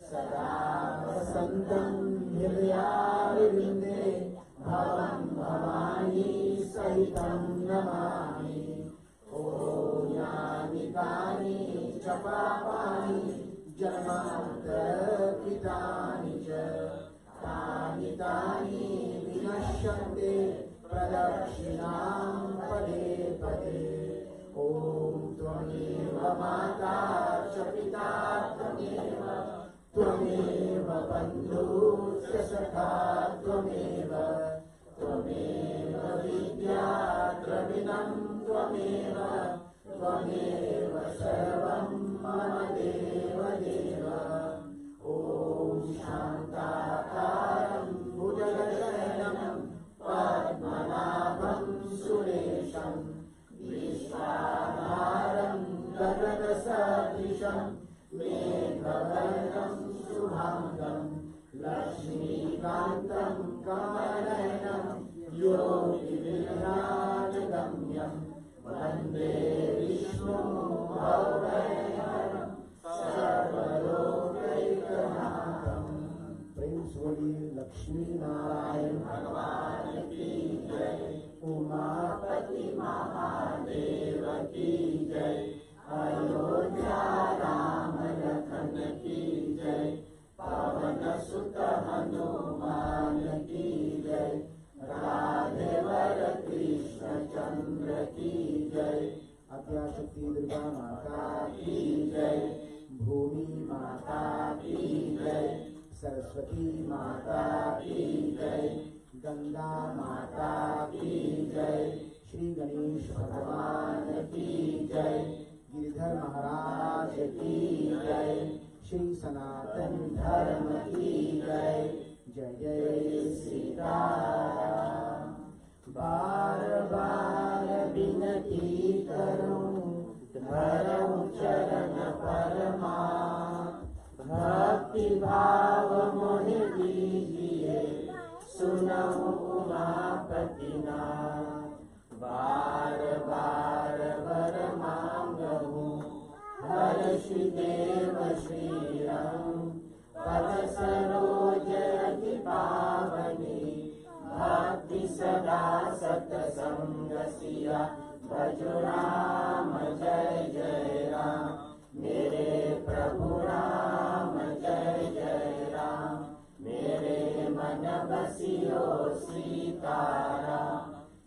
सदा वसन्तं हृदयारविन्दे भवं भवानी सहितं नमामि। ॐ यानि कानि च पापानि जन्मान्तरकृतानि च तानि तानि विनश्यन्ते प्रदक्षिणां पदे पदे। ॐ त्वमेव माता च पिता त्वमेव बन्धुश्च सखा त्वमेव विद्या द्रविणं त्वमेव सर्वं मम देव देव। ॐ शान्ताकारं भुजगशयनं पद्मनाभं सुरेशं विश्वाधारं गगनसदृशं मेघवर्णं शुभाङ्गं लक्ष्मीकान्तं कमलनयनं योगिविज्ञानगम्यं वन्दे विष्णुं भवभयहरं सर्वलोकैकनाथं। प्रेम से बोलिए लक्ष्मी नारायण भगवान की जय, उमापति महादेव की जय, अयोध्या राम लखन की जय, पवन सुत हनुमान की जय, राधे वर कृष्ण चंद्र की जय, अत्याशक्ति दुर्गा माता की जय, भूमि माता की जय, सरस्वती माता की जय, गंगा माता की जय, श्री गणेश भगवान की जय, गिरिधर महाराज की जय, श्री सनातन धर्म की जय। जय जय श्री राम। बार बार विनती करूं धरऊं चरण परमा, भक्ति भाव मोहि दीजिए सुनऊं उमापति नाथ। बार बार वर मांगूं हर्षि देव श्रीरं, पद सरोज अति पावनी भक्ति सदा सतसंग सिया। भजो राम जय जय राम, मेरे प्रभु राम जय जय राम, मेरे मन बसियो सीताराम,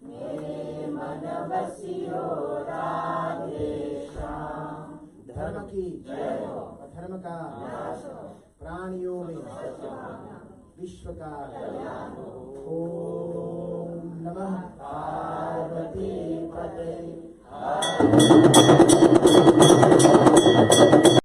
मेरे मन बसियो राधे श्याम। धर्म की जय हो, अधर्म का नाश हो, प्राणियों में विश्व का कल्याण हो। ओम नमः पार्वती पते।